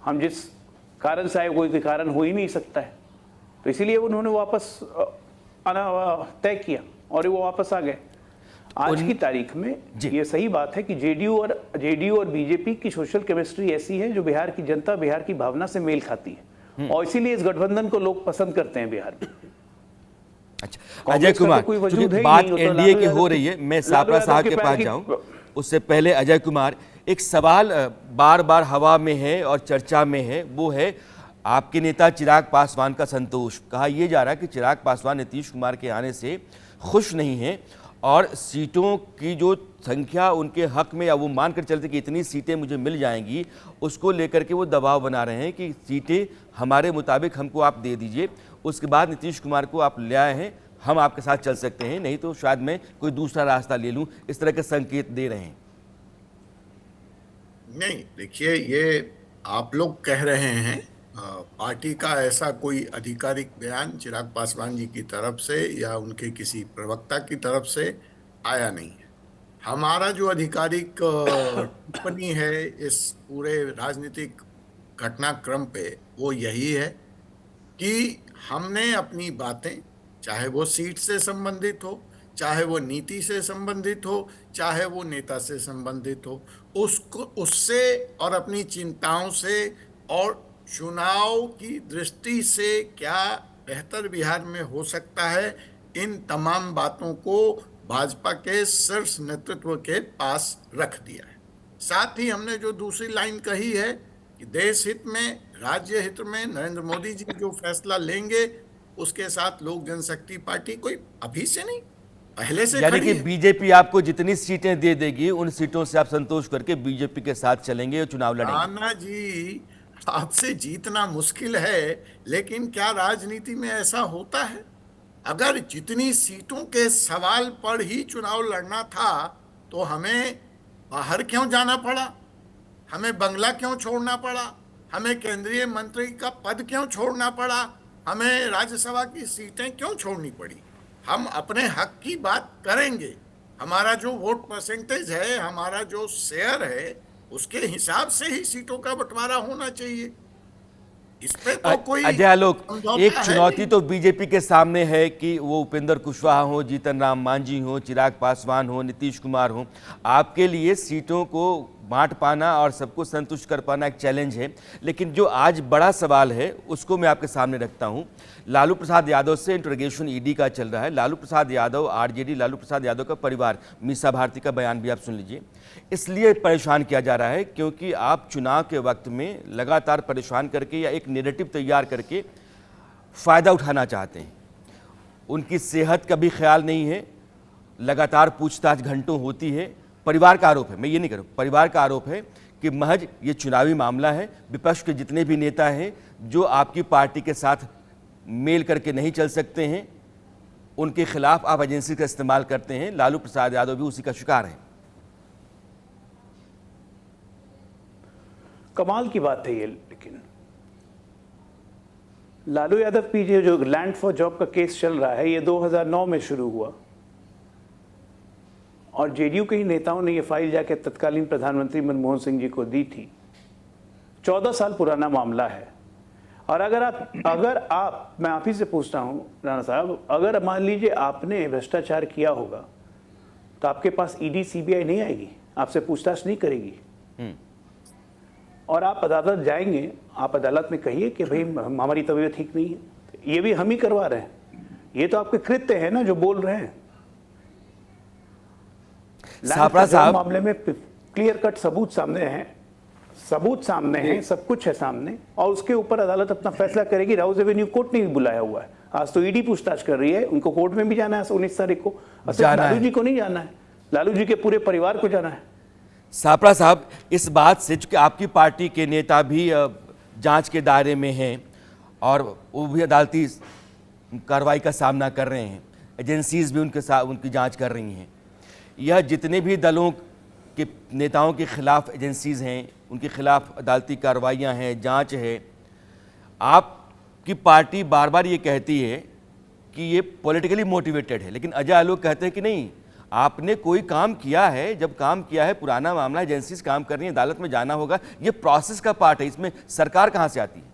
S4: हम जिस कारण से आए कोई कारण हो ही नहीं सकता है। तो इसीलिए उन्होंने वापस आना तय किया और वो वापस आ गए। आज की तारीख में ये सही बात है कि जेडीयू और बीजेपी की सोशल केमिस्ट्री ऐसी है जो बिहार की जनता, बिहार की भावना से मेल खाती है, और इसीलिए इस गठबंधन को लोग पसंद करते हैं बिहार में।
S1: अच्छा, अजय कुमार, क्योंकि बात एनडीए की हो रही है, मैं सापरा साहब के पास जाऊं उससे पहले अजय कुमार, एक सवाल बार बार हवा में है और चर्चा में है, वो है आपके नेता चिराग पासवान का संतोष। कहा यह जा रहा है कि चिराग पासवान नीतीश कुमार के आने से खुश नहीं है, और सीटों की जो संख्या उनके हक में, या वो मानकर चलते कि इतनी सीटें मुझे मिल जाएंगी, उसको लेकर के वो दबाव बना रहे हैं कि सीटें हमारे मुताबिक हमको आप दे दीजिए, उसके बाद नीतीश कुमार को आप ले आए हैं, हम आपके साथ चल सकते हैं, नहीं तो शायद मैं कोई दूसरा रास्ता ले लूं, इस तरह के संकेत दे रहे हैं।
S5: नहीं, देखिए, ये आप लोग कह रहे हैं, पार्टी का ऐसा कोई आधिकारिक बयान चिराग पासवान जी की तरफ से या उनके किसी प्रवक्ता की तरफ से आया नहीं है। हमारा जो आधिकारिक टिप्पणी है इस पूरे राजनीतिक घटनाक्रम पे वो यही है कि हमने अपनी बातें, चाहे वो सीट से संबंधित हो, चाहे वो नीति से संबंधित हो, चाहे वो नेता से संबंधित हो, उससे और अपनी चिंताओं से और चुनाव की दृष्टि से क्या बेहतर बिहार में हो सकता है, इन तमाम बातों को भाजपा के शीर्ष नेतृत्व के पास रख दिया है। साथ ही हमने जो दूसरी लाइन कही है कि देश हित में, राज्य हित में नरेंद्र मोदी जी जो फैसला लेंगे उसके साथ लोक जनशक्ति पार्टी कोई अभी से नहीं, पहले से
S1: यानी
S5: खड़ी
S1: कि
S5: है।
S1: बीजेपी आपको जितनी सीटें दे देगी उन सीटों से आप संतोष करके बीजेपी के साथ चलेंगे और चुनाव लड़ेंगे।
S5: नाना जी, आपसे जीतना मुश्किल है, लेकिन क्या राजनीति में ऐसा होता है? अगर जितनी सीटों के सवाल पर ही चुनाव लड़ना था तो हमें बाहर क्यों जाना पड़ा, हमें बंगला क्यों छोड़ना पड़ा, हमें केंद्रीय मंत्री का पद क्यों छोड़ना पड़ा, हमें राज्यसभा की सीटें क्यों छोड़नी पड़ी? हम अपने हक की बात करेंगे। हमारा जो वोट परसेंटेज है, हमारा जो शेयर है, उसके हिसाब से ही सीटों का बंटवारा होना चाहिए। इस पे तो कोई
S1: अजय आलोक,
S5: समझौता
S1: एक
S5: है
S1: चुनौती
S5: नहीं।
S1: तो बीजेपी के सामने है कि वो उपेंद्र कुशवाहा हो, जीतन राम मांझी हो, चिराग पासवान हो, नीतीश कुमार हो, आपके लिए सीटों को बांट पाना और सबको संतुष्ट कर पाना एक चैलेंज है। लेकिन जो आज बड़ा सवाल है उसको मैं आपके सामने रखता हूं। लालू प्रसाद यादव से इंट्रोगेशन ईडी का चल रहा है। लालू प्रसाद यादव, आरजेडी, लालू प्रसाद यादव का परिवार, मीसा भारती का बयान भी आप सुन लीजिए। इसलिए परेशान किया जा रहा है क्योंकि आप चुनाव के वक्त में लगातार परेशान करके या एक नैरेटिव तैयार करके फ़ायदा उठाना चाहते हैं। उनकी सेहत का भी ख्याल नहीं है, लगातार पूछताछ घंटों होती है। परिवार का आरोप है, मैं ये नहीं करूँ, परिवार का आरोप है कि महज ये चुनावी मामला है। विपक्ष के जितने भी नेता हैं जो आपकी पार्टी के साथ मेल करके नहीं चल सकते हैं, उनके खिलाफ आप एजेंसी का इस्तेमाल करते हैं। लालू प्रसाद यादव भी उसी का शिकार है।
S4: कमाल की बात है ये। लेकिन लालू यादव पीछे जो लैंड फॉर जॉब का केस चल रहा है, ये 2009 में शुरू हुआ और जेडीयू के ही नेताओं ने ये फाइल जाके तत्कालीन प्रधानमंत्री मनमोहन सिंह जी को दी थी। 14 साल पुराना मामला है। और अगर आप मैं आप ही से पूछता हूं राणा साहब, अगर मान लीजिए आपने भ्रष्टाचार किया होगा तो आपके पास ईडी सीबीआई नहीं आएगी, आपसे पूछताछ नहीं करेगी। और आप अदालत जाएंगे, आप अदालत में कहिए कि भाई हमारी तबीयत ठीक नहीं है, ये भी हम ही करवा रहे हैं। ये तो आपके कृत्य है ना जो बोल रहे हैं।
S1: सापड़ा साहब,
S4: मामले में क्लियर कट सबूत सामने हैं, सबूत सामने हैं, सब कुछ है सामने, और उसके ऊपर अदालत अपना फैसला करेगी। राउज एवेन्यू कोर्ट ने भी बुलाया हुआ है, आज तो ईडी पूछताछ कर रही है, उनको कोर्ट में भी जाना है 19 तारीख को। लालू जी को नहीं जाना है, लालू जी के पूरे परिवार को जाना है।
S1: सापड़ा साहब, इस बात से, चूंकि आपकी पार्टी के नेता भी जांच के दायरे में हैं और वो भी अदालती कार्रवाई का सामना कर रहे हैं, एजेंसीज भी उनके साथ उनकी जांच कर रही हैं, यह जितने भी दलों के नेताओं के खिलाफ एजेंसीज हैं, उनके खिलाफ अदालती कार्रवाइयाँ हैं, जांच है, आपकी पार्टी बार बार ये कहती है कि ये पॉलिटिकली मोटिवेटेड है, लेकिन अजय आलोक कहते हैं कि नहीं, आपने कोई काम किया है, जब काम किया है, पुराना मामला, एजेंसीज काम कर रही है, अदालत में जाना होगा, ये प्रोसेस का पार्ट है, इसमें सरकार कहाँ से आती है?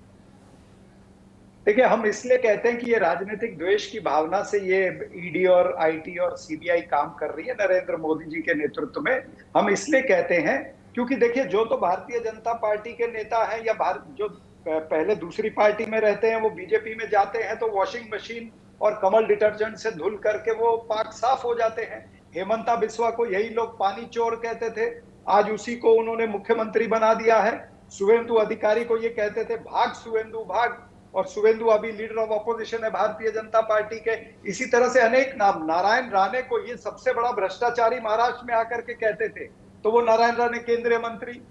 S2: देखिए, हम इसलिए कहते हैं कि ये राजनीतिक द्वेष की भावना से ये ईडी और आईटी और सीबीआई काम कर रही है नरेंद्र मोदी जी के नेतृत्व में। हम इसलिए कहते हैं क्योंकि देखिए, जो तो भारतीय जनता पार्टी के नेता हैं या जो पहले दूसरी पार्टी में रहते हैं, वो बीजेपी में जाते हैं तो वॉशिंग मशीन और कमल डिटर्जेंट से धुल करके वो पाक साफ हो जाते हैं। हेमंता बिस्वा को यही लोग पानी चोर कहते थे, आज उसी को उन्होंने मुख्यमंत्री बना दिया है। शुवेंदु अधिकारी को ये कहते थे भाग शुवेंदु भाग, और शुवेंदु अभी लीडर ऑफ अपोजिशन है भारतीय जनता पार्टी के। इसी तरह से अनेक नाम, नारायण राणे को ये सबसे बड़ा भ्रष्टाचारी महाराष्ट्र में आकर के कहते थे, तो वो नारायण राणे केंद्रीय मंत्री।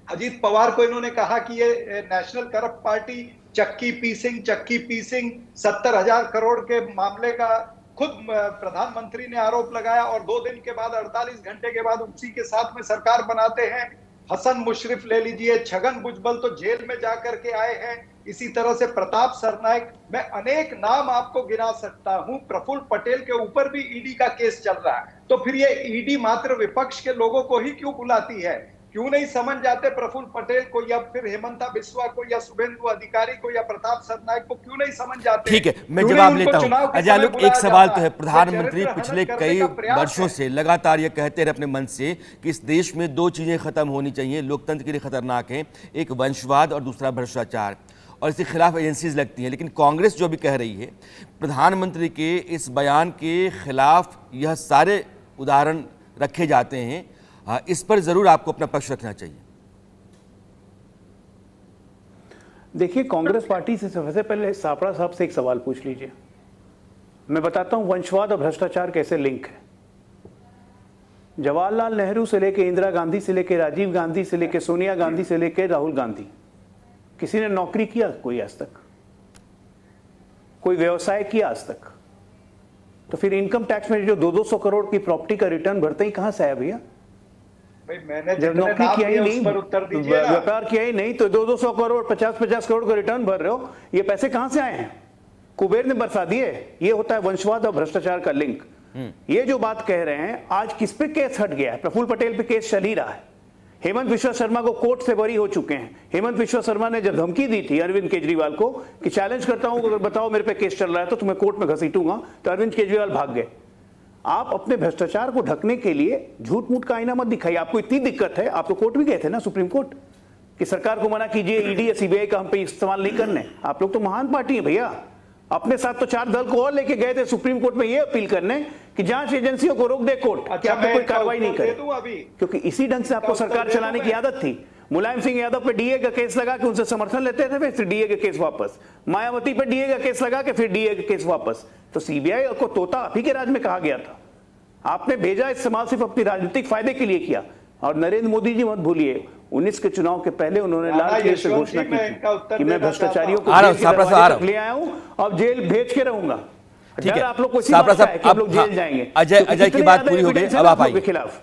S2: अजीत पवार को इन्होंने कहा कि ये नेशनल करप्ट पार्टी, चक्की पीसिंग 70,000 करोड़ के मामले का खुद प्रधानमंत्री ने आरोप लगाया, और 2 दिन के बाद, 48 घंटे के बाद उसी के साथ में सरकार बनाते हैं। हसन मुशर्रफ ले लीजिए, छगन भुजबल तो जेल में जाकर के आए हैं, इसी तरह से प्रताप सरनाइक, मैं अनेक नाम आपको गिना सकता हूं। प्रफुल्ल पटेल के ऊपर भी ईडी का केस चल रहा है, तो फिर ये ईडी मात्र विपक्ष के लोगों को ही क्यों बुलाती है? क्यों नहीं समझ जाते प्रफुल्ल पटेल को, या फिर हेमंता बिस्वा को, या शुभेंदु अधिकारी को, या प्रताप सरनाइक को क्यों नहीं समझ जाते?
S1: ठीक है, मैं जवाब लेता हूं। अजय आलोक, एक सवाल तो है, प्रधानमंत्री पिछले कई वर्षों से लगातार ये कहते रहे अपने मन से कि इस देश में 2 चीजें खत्म होनी चाहिए, लोकतंत्र के लिए खतरनाक है, एक वंशवाद और दूसरा भ्रष्टाचार, और इसके खिलाफ एजेंसीज लगती हैं। लेकिन कांग्रेस जो भी कह रही है, प्रधानमंत्री के इस बयान के खिलाफ यह सारे उदाहरण रखे जाते हैं, इस पर जरूर आपको अपना पक्ष रखना चाहिए।
S4: देखिए, कांग्रेस पार्टी से सबसे पहले सापड़ा साहब से एक सवाल पूछ लीजिए। मैं बताता हूं वंशवाद और भ्रष्टाचार कैसे लिंक है। जवाहरलाल नेहरू से लेके इंदिरा गांधी से लेके राजीव गांधी से लेके सोनिया गांधी से लेके राहुल गांधी, किसी ने नौकरी किया कोई आज तक? कोई व्यवसाय किया आज तक? तो फिर इनकम टैक्स में जो 200 करोड़ की प्रॉपर्टी का रिटर्न भरते ही कहां से आया भैया?
S2: मैंने
S4: जब नौकरी किया ही नहीं,
S2: उत्तर दीजिए,
S4: व्यापार किया ही नहीं, तो 200 करोड़ 50 करोड़ का रिटर्न भर रहे हो, ये पैसे कहां से आए हैं? कुबेर ने बरसा दिए। ये होता है वंशवाद और भ्रष्टाचार का लिंक। ये जो बात कह रहे हैं, आज किस पे केस हट गया है? प्रफुल्ल पटेल पे केस चल ही रहा है। हेमंत बिश्वा शर्मा को कोर्ट से बरी हो चुके हैं। हेमंत बिश्वा शर्मा ने जब धमकी दी थी अरविंद केजरीवाल को कि चैलेंज करता हूं, अगर बताओ मेरे पे केस चल रहा है तो तुम्हें कोर्ट में घसीटूंगा, तो अरविंद केजरीवाल भाग गए। आप अपने भ्रष्टाचार को ढकने के लिए झूठ मूठ का आईना मत दिखाइए। आपको इतनी दिक्कत है, आप तो कोर्ट भी गए थे ना, सुप्रीम कोर्ट, कि सरकार को मना कीजिए ईडी या सीबीआई का हम पे इस्तेमाल नहीं करने। आप लोग तो महान पार्टी है भैया। अपने साथ तो 4 दल को और लेके गए थे सुप्रीम कोर्ट में ये अपील करने कि जांच एजेंसियों को रोक दे कोर्ट, कि आप पे कोई कार्रवाई नहीं करे, क्योंकि इसी ढंग से आपको सरकार चलाने की आदत थी। मुलायम सिंह यादव पे डीए का केस लगा के उनसे समर्थन लेते थे, फिर डीए का केस वापस। मायावती पे डीए का केस लगा के फिर डीए का केस वापस। तो सीबीआई को तोता आप ही के राज में कहा गया था। आपने भेजा, इस्तेमाल सिर्फ अपनी राजनीतिक फायदे के लिए किया। और नरेंद्र मोदी जी मत भूलिए, 19 के चुनाव के पहले उन्होंने लाल किले से घोषणा की थी कि मैं भ्रष्टाचारियों को ले आया हूं और जेल भेज के रहूंगा।
S1: ठीक है,
S4: आप लोग को
S1: आप लोग जेल जाएंगे। अजय की बात पूरी हो गई, अब आप आइए।
S4: खिलाफ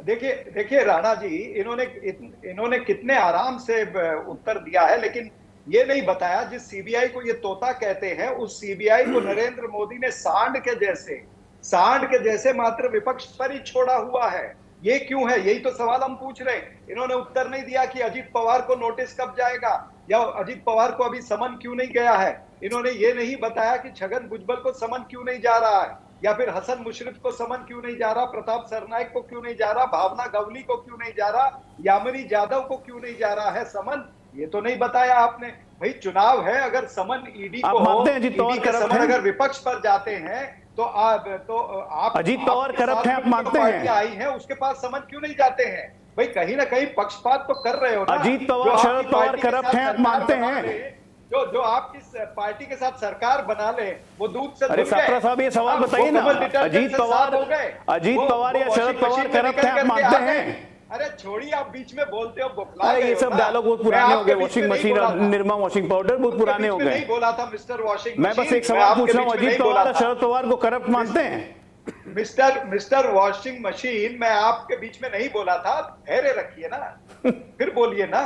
S2: देखिए राणा जी, इन्होंने कितने आराम से उत्तर दिया है, लेकिन ये नहीं बताया जिस सीबीआई को ये तोता कहते हैं, उस सीबीआई को नरेंद्र मोदी ने सांड के जैसे मात्र विपक्ष पर ही छोड़ा हुआ है। ये क्यों है? यही तो सवाल हम पूछ रहे हैं। इन्होंने उत्तर नहीं दिया कि अजीत पवार को नोटिस कब जाएगा, या अजीत पवार को अभी समन क्यों नहीं गया है। इन्होंने ये नहीं बताया कि छगन भुजबल को समन क्यों नहीं जा रहा है। या फिर हसन मुशर्रफ को समन क्यों नहीं जा रहा, प्रताप सरनाइक को क्यों नहीं जा रहा, भावना गवली को क्यों नहीं जा रहा, यामिनी यादव को क्यों नहीं जा रहा है समन, ये तो नहीं बताया आपने। भाई चुनाव है, अगर समन ईडी को हो, ईडी के समन अगर विपक्ष पर जाते हैं तो आप
S4: अजीत पवार करप्ट हैं, आप मानते हैं?
S2: आई हैं उसके पास समन क्यों नहीं जाते हैं? भाई कहीं ना कहीं पक्षपात तो कर रहे हो ना।
S4: अजीत पवार, शरद पवार करप्ट हैं, आप मानते हैं?
S2: जो आप किस पार्टी के साथ सरकार बना ले वो दूध से
S4: अरे सापरा साहब ये सवाल बताइए ना, अजीत पवार या शरद पवार करप्ट हैं, आप मानते हैं?
S2: अरे छोड़िए, आप बीच में बोलते हो,
S4: अरे ये सब डायलॉग बहुत पुराने हो गए, वॉशिंग मशीन और निरमा वॉशिंग पाउडर बहुत पुराने हो गए।
S2: नहीं बोला था मिस्टर वॉशिंग
S4: मैं बस एक सवाल पूछ रहा हूँ, अजीत पवार और शरद पवार को करप्ट मानते हैं?
S2: मिस्टर वॉशिंग मशीन मैं आपके बीच में नहीं बोला था, धैर्य रखिए ना, फिर बोलिए ना।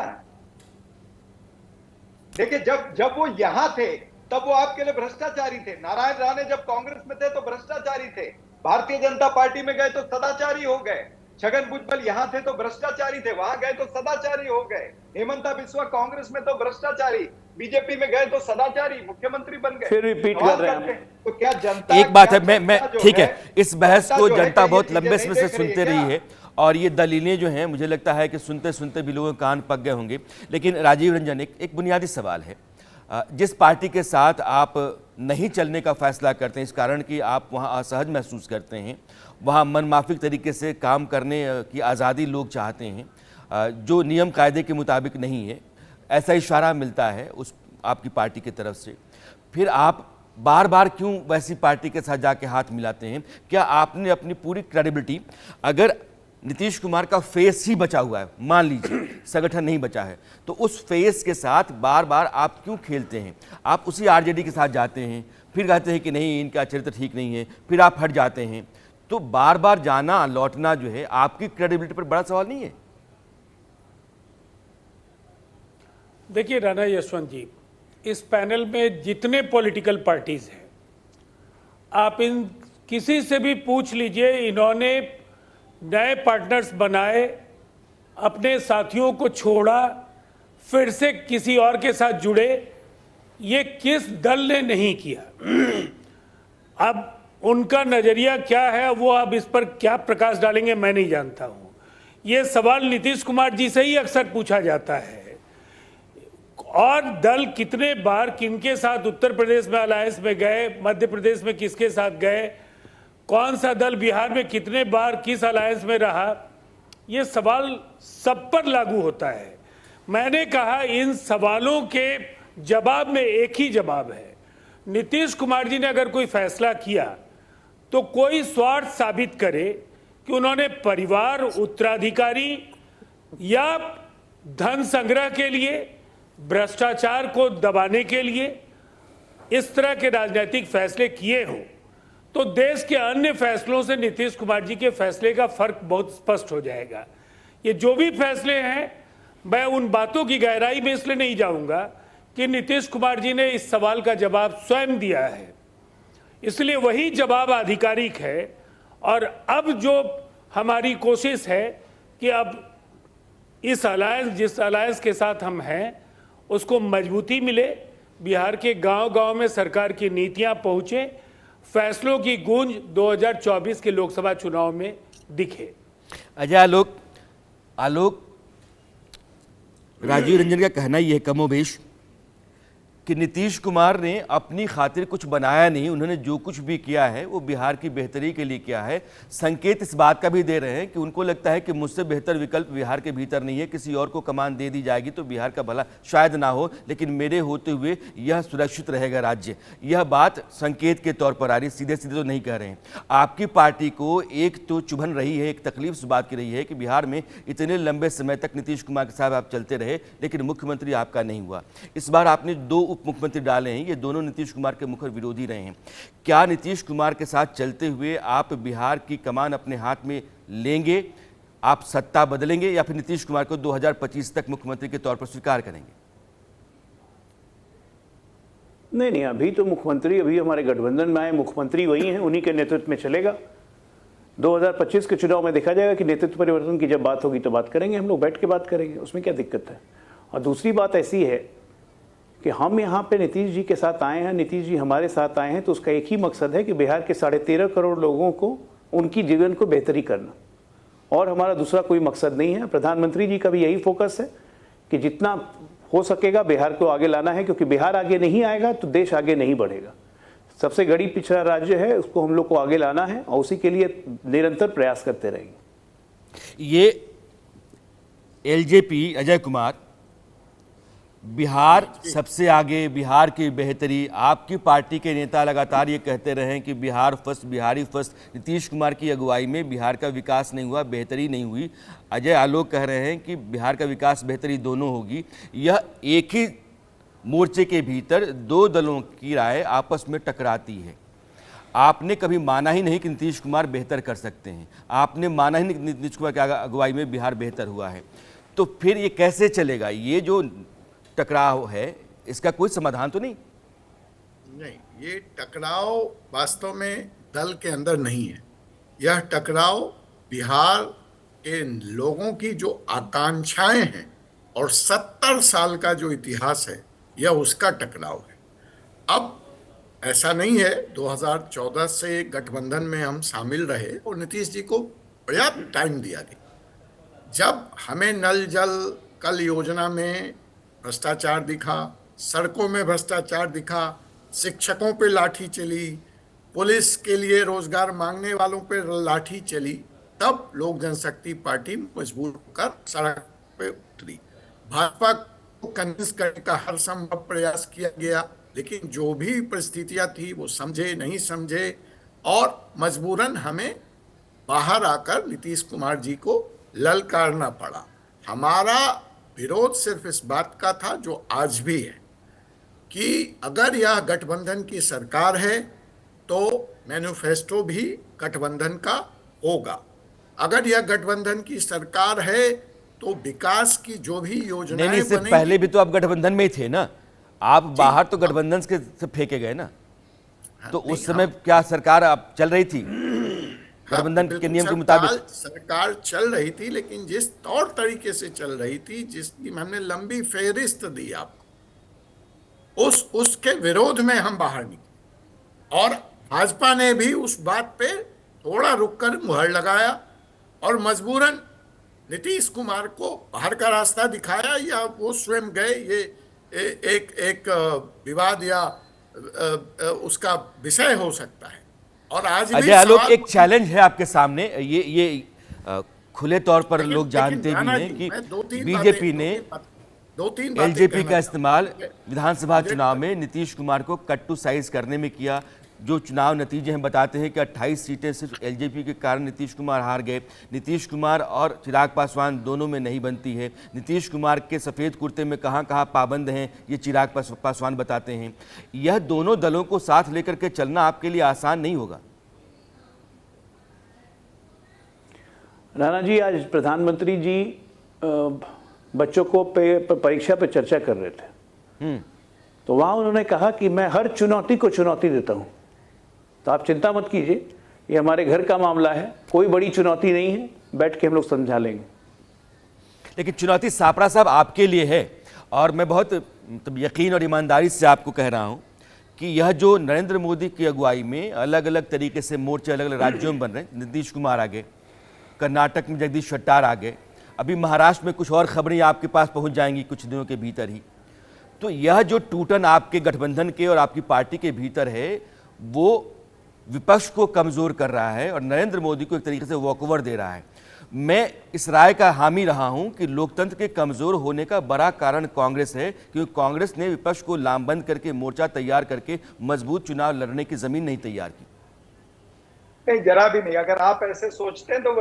S2: देखिए जब वो यहां थे तब वो आपके लिए भ्रष्टाचारी थे, नारायण राणे जब कांग्रेस में थे तो भ्रष्टाचारी थे, भारतीय जनता पार्टी में गए तो सदाचारी हो गए, छगन भुजबल यहां थे तो भ्रष्टाचारी थे, वहां गए तो सदाचारी हो गए, हेमंता बिस्वा कांग्रेस में तो भ्रष्टाचारी, बीजेपी में गए तो सदाचारी, मुख्यमंत्री बन गए।
S4: फिर रिपीट कर रहे हैं।
S2: तो क्या जनता,
S1: एक बात है, मैं ठीक है, इस बहस को जनता बहुत लंबे समय से सुनते रही है और ये दलीलें जो हैं मुझे लगता है कि सुनते सुनते भी लोगों के कान पक गए होंगे। लेकिन राजीव रंजन, एक बुनियादी सवाल है, जिस पार्टी के साथ आप नहीं चलने का फैसला करते हैं इस कारण कि आप वहाँ असहज महसूस करते हैं, वहाँ मनमाफिक तरीके से काम करने की आज़ादी लोग चाहते हैं, जो नियम कायदे के मुताबिक नहीं है, ऐसा इशारा मिलता है उस आपकी पार्टी की तरफ से, फिर आप बार बार क्यों वैसी पार्टी के साथ जाके हाथ मिलाते हैं? क्या आपने अपनी पूरी क्रेडिबिलिटी, अगर नीतीश कुमार का फेस ही बचा हुआ है, मान लीजिए संगठन नहीं बचा है, तो उस फेस के साथ बार बार आप क्यों खेलते हैं? आप उसी आरजेडी के साथ जाते हैं, फिर कहते हैं कि नहीं इनका चरित्र ठीक नहीं है, फिर आप हट जाते हैं, तो बार बार जाना लौटना जो है आपकी क्रेडिबिलिटी पर बड़ा सवाल नहीं है?
S3: देखिए राणा यशवंत जी, इस पैनल में जितने पॉलिटिकल पार्टीज हैं, आप इन किसी से भी पूछ लीजिए, इन्होंने नए पार्टनर्स बनाए, अपने साथियों को छोड़ा, फिर से किसी और के साथ जुड़े, ये किस दल ने नहीं किया? अब उनका नजरिया क्या है, वो अब इस पर क्या प्रकाश डालेंगे मैं नहीं जानता हूं। ये सवाल नीतीश कुमार जी से ही अक्सर पूछा जाता है, और दल कितने बार किनके साथ उत्तर प्रदेश में अलायंस में गए, मध्य प्रदेश में किसके साथ गए, कौन सा दल बिहार में कितने बार किस अलायंस में रहा, ये सवाल सब पर लागू होता है। मैंने कहा इन सवालों के जवाब में एक ही जवाब है, नीतीश कुमार जी ने अगर कोई फैसला किया तो कोई स्वार्थ साबित करे कि उन्होंने परिवार, उत्तराधिकारी या धन संग्रह के लिए, भ्रष्टाचार को दबाने के लिए इस तरह के राजनीतिक फैसले किए हों, तो देश के अन्य फैसलों से नीतीश कुमार जी के फैसले का फर्क बहुत स्पष्ट हो जाएगा। ये जो भी फैसले हैं, मैं उन बातों की गहराई में इसलिए नहीं जाऊंगा कि नीतीश कुमार जी ने इस सवाल का जवाब स्वयं दिया है, इसलिए वही जवाब आधिकारिक है। और अब जो हमारी कोशिश है कि अब इस अलायंस, जिस अलायंस के साथ हम हैं, उसको मजबूती मिले, बिहार के गांव-गांव में सरकार की नीतियां पहुंचे, फैसलों की गूंज 2024 के लोकसभा चुनाव में दिखे।
S1: अजय, आलोक, राजीव रंजन का कहना ही है कमोबेश कि नीतीश कुमार ने अपनी खातिर कुछ बनाया नहीं, उन्होंने जो कुछ भी किया है वो बिहार की बेहतरी के लिए किया है। संकेत इस बात का भी दे रहे हैं कि उनको लगता है कि मुझसे बेहतर विकल्प बिहार के भीतर नहीं है, किसी और को कमान दे दी जाएगी तो बिहार का भला शायद ना हो, लेकिन मेरे होते हुए यह सुरक्षित रहेगा राज्य। यह बात संकेत के तौर पर आ रही, सीधे सीधे तो नहीं कह रहे हैं। आपकी पार्टी को एक तो चुभन रही है, एक तकलीफ इस बात की रही है कि बिहार में इतने लंबे समय तक नीतीश कुमार के साथ आप चलते रहे, लेकिन मुख्यमंत्री आपका नहीं हुआ। इस बार आपने 2 उप मुख्यमंत्री डाले हैं, ये दोनों नीतीश कुमार के मुखर विरोधी रहे हैं। क्या नीतीश कुमार के साथ चलते हुए आप बिहार की कमान अपने हाथ में लेंगे, आप सत्ता बदलेंगे, या फिर नीतीश कुमार को 2025 तक मुख्यमंत्री के तौर पर स्वीकार करेंगे?
S4: नहीं, अभी तो मुख्यमंत्री, अभी हमारे गठबंधन में आए मुख्यमंत्री वही हैं, उन्हीं के नेतृत्व में चलेगा। 2025 के चुनाव में देखा जाएगा कि नेतृत्व परिवर्तन की जब बात होगी तो बात करेंगे, हम लोग बैठ के बात करेंगे, उसमें क्या दिक्कत है। और दूसरी बात ऐसी है कि हम यहाँ पे नीतीश जी के साथ आए हैं, नीतीश जी हमारे साथ आए हैं, तो उसका एक ही मकसद है कि बिहार के 13.5 करोड़ लोगों को उनकी जीवन को बेहतरी करना, और हमारा दूसरा कोई मकसद नहीं है। प्रधानमंत्री जी का भी यही फोकस है कि जितना हो सकेगा बिहार को आगे लाना है, क्योंकि बिहार आगे नहीं आएगा तो देश आगे नहीं बढ़ेगा। सबसे गरीब पिछड़ा राज्य है, उसको हम लोग को आगे लाना है और उसी के लिए निरंतर प्रयास करते रहेंगे।
S1: ये एलजेपी अजय कुमार, बिहार सबसे आगे, बिहार की बेहतरी, आपकी पार्टी के नेता लगातार ये कहते रहे कि बिहार फर्स्ट, बिहारी फर्स्ट। नीतीश कुमार की अगुवाई में बिहार का विकास नहीं हुआ, बेहतरी नहीं हुई। अजय आलोक कह रहे हैं कि बिहार का विकास बेहतरी दोनों होगी। यह एक ही मोर्चे के भीतर दो दलों की राय आपस में टकराती है। आपने कभी माना ही नहीं कि नीतीश कुमार बेहतर कर सकते हैं, आपने माना ही नहीं कि नीतीश कुमार की अगुवाई में बिहार बेहतर हुआ है। तो फिर ये कैसे चलेगा? ये जो टकराव है इसका कोई समाधान तो नहीं?
S5: नहीं, ये टकराव वास्तव में दल के अंदर नहीं है। यह टकराव बिहार के लोगों की जो आकांक्षाएं हैं और 70 साल का जो इतिहास है, यह उसका टकराव है। अब ऐसा नहीं है, 2014 से गठबंधन में हम शामिल रहे और नीतीश जी को पर्याप्त टाइम दिया गया। जब हमें नल जल कल योजना में भ्रष्टाचार दिखा, सड़कों में भ्रष्टाचार दिखा, शिक्षकों पे लाठी चली, पुलिस के लिए रोजगार मांगने वालों पे लाठी चली, तब लोक जनशक्ति पार्टी मजबूर होकर सड़क पे उतरी। भाजपा को कन्विंस करने का हर संभव प्रयास किया गया, लेकिन जो भी परिस्थितियां थी वो समझे नहीं समझे, और मजबूरन हमें बाहर आकर नीतीश कुमार जी को ललकारना पड़ा। हमारा विरोध सिर्फ इस बात का था, जो आज भी है, कि अगर यह गठबंधन की सरकार है तो मैनिफेस्टो भी गठबंधन का होगा। अगर यह गठबंधन की सरकार है तो विकास की जो भी योजनाएं
S1: नहीं, इससे
S5: बनेंगी,
S1: पहले भी तो आप गठबंधन में ही थे ना, आप बाहर तो गठबंधन से फेंके गए ना। तो उस समय क्या सरकार आप चल रही थी गठबंधन के नियम के मुताबिक?
S5: सरकार चल रही थी, लेकिन जिस तौर तरीके से चल रही थी, जिसकी हमने लंबी फेहरिस्त दी आपको, उसके विरोध में हम बाहर निकले, और भाजपा ने भी उस बात पे थोड़ा रुककर मुहर लगाया और मजबूरन नीतीश कुमार को बाहर का रास्ता दिखाया, या वो स्वयं गए। ये एक विवाद या उसका विषय हो सकता है। और आज भी
S1: अजय आलोक, एक चैलेंज है आपके सामने, ये खुले तौर पर लोग जानते भी हैं कि बीजेपी ने एलजेपी का इस्तेमाल विधानसभा चुनाव में नीतीश कुमार को कट टू साइज करने में किया। जो चुनाव नतीजे हैं बताते हैं कि 28 सीटें सिर्फ एलजेपी के कारण नीतीश कुमार हार गए। नीतीश कुमार और चिराग पासवान दोनों में नहीं बनती है। नीतीश कुमार के सफ़ेद कुर्ते में कहाँ कहाँ पाबंद हैं, ये चिराग पासवान बताते हैं। यह दोनों दलों को साथ लेकर के चलना आपके लिए आसान नहीं होगा।
S4: राणा जी, आज प्रधानमंत्री जी बच्चों को परीक्षा पे चर्चा कर रहे थे, तो वहाँ उन्होंने कहा कि मैं हर चुनौती को चुनौती देता हूँ। तो आप चिंता मत कीजिए, ये हमारे घर का मामला है, कोई बड़ी चुनौती नहीं है, बैठ के हम लोग समझा लेंगे।
S1: लेकिन चुनौती सापड़ा साहब आपके लिए है, और मैं बहुत यकीन और ईमानदारी से आपको कह रहा हूँ कि यह जो नरेंद्र मोदी की अगुवाई में अलग अलग तरीके से मोर्चे अलग अलग राज्यों में बन रहे हैं, नीतीश कुमार आगे, कर्नाटक में जगदीश शेट्टार आगे, अभी महाराष्ट्र में कुछ और खबरें आपके पास पहुँच जाएंगी कुछ दिनों के भीतर ही। तो यह जो टूटन आपके गठबंधन के और आपकी पार्टी के भीतर है, वो विपक्ष को कमज़ोर कर रहा है और नरेंद्र मोदी को एक तरीके से वॉकओवर दे रहा है। मैं इस राय का हामी रहा हूं कि लोकतंत्र के कमज़ोर होने का बड़ा कारण कांग्रेस है, क्योंकि कांग्रेस ने विपक्ष को लामबंद करके, मोर्चा तैयार करके मजबूत चुनाव लड़ने की ज़मीन नहीं तैयार की।
S2: नहीं, जरा भी नहीं। अगर आप ऐसे सोचते हैं तो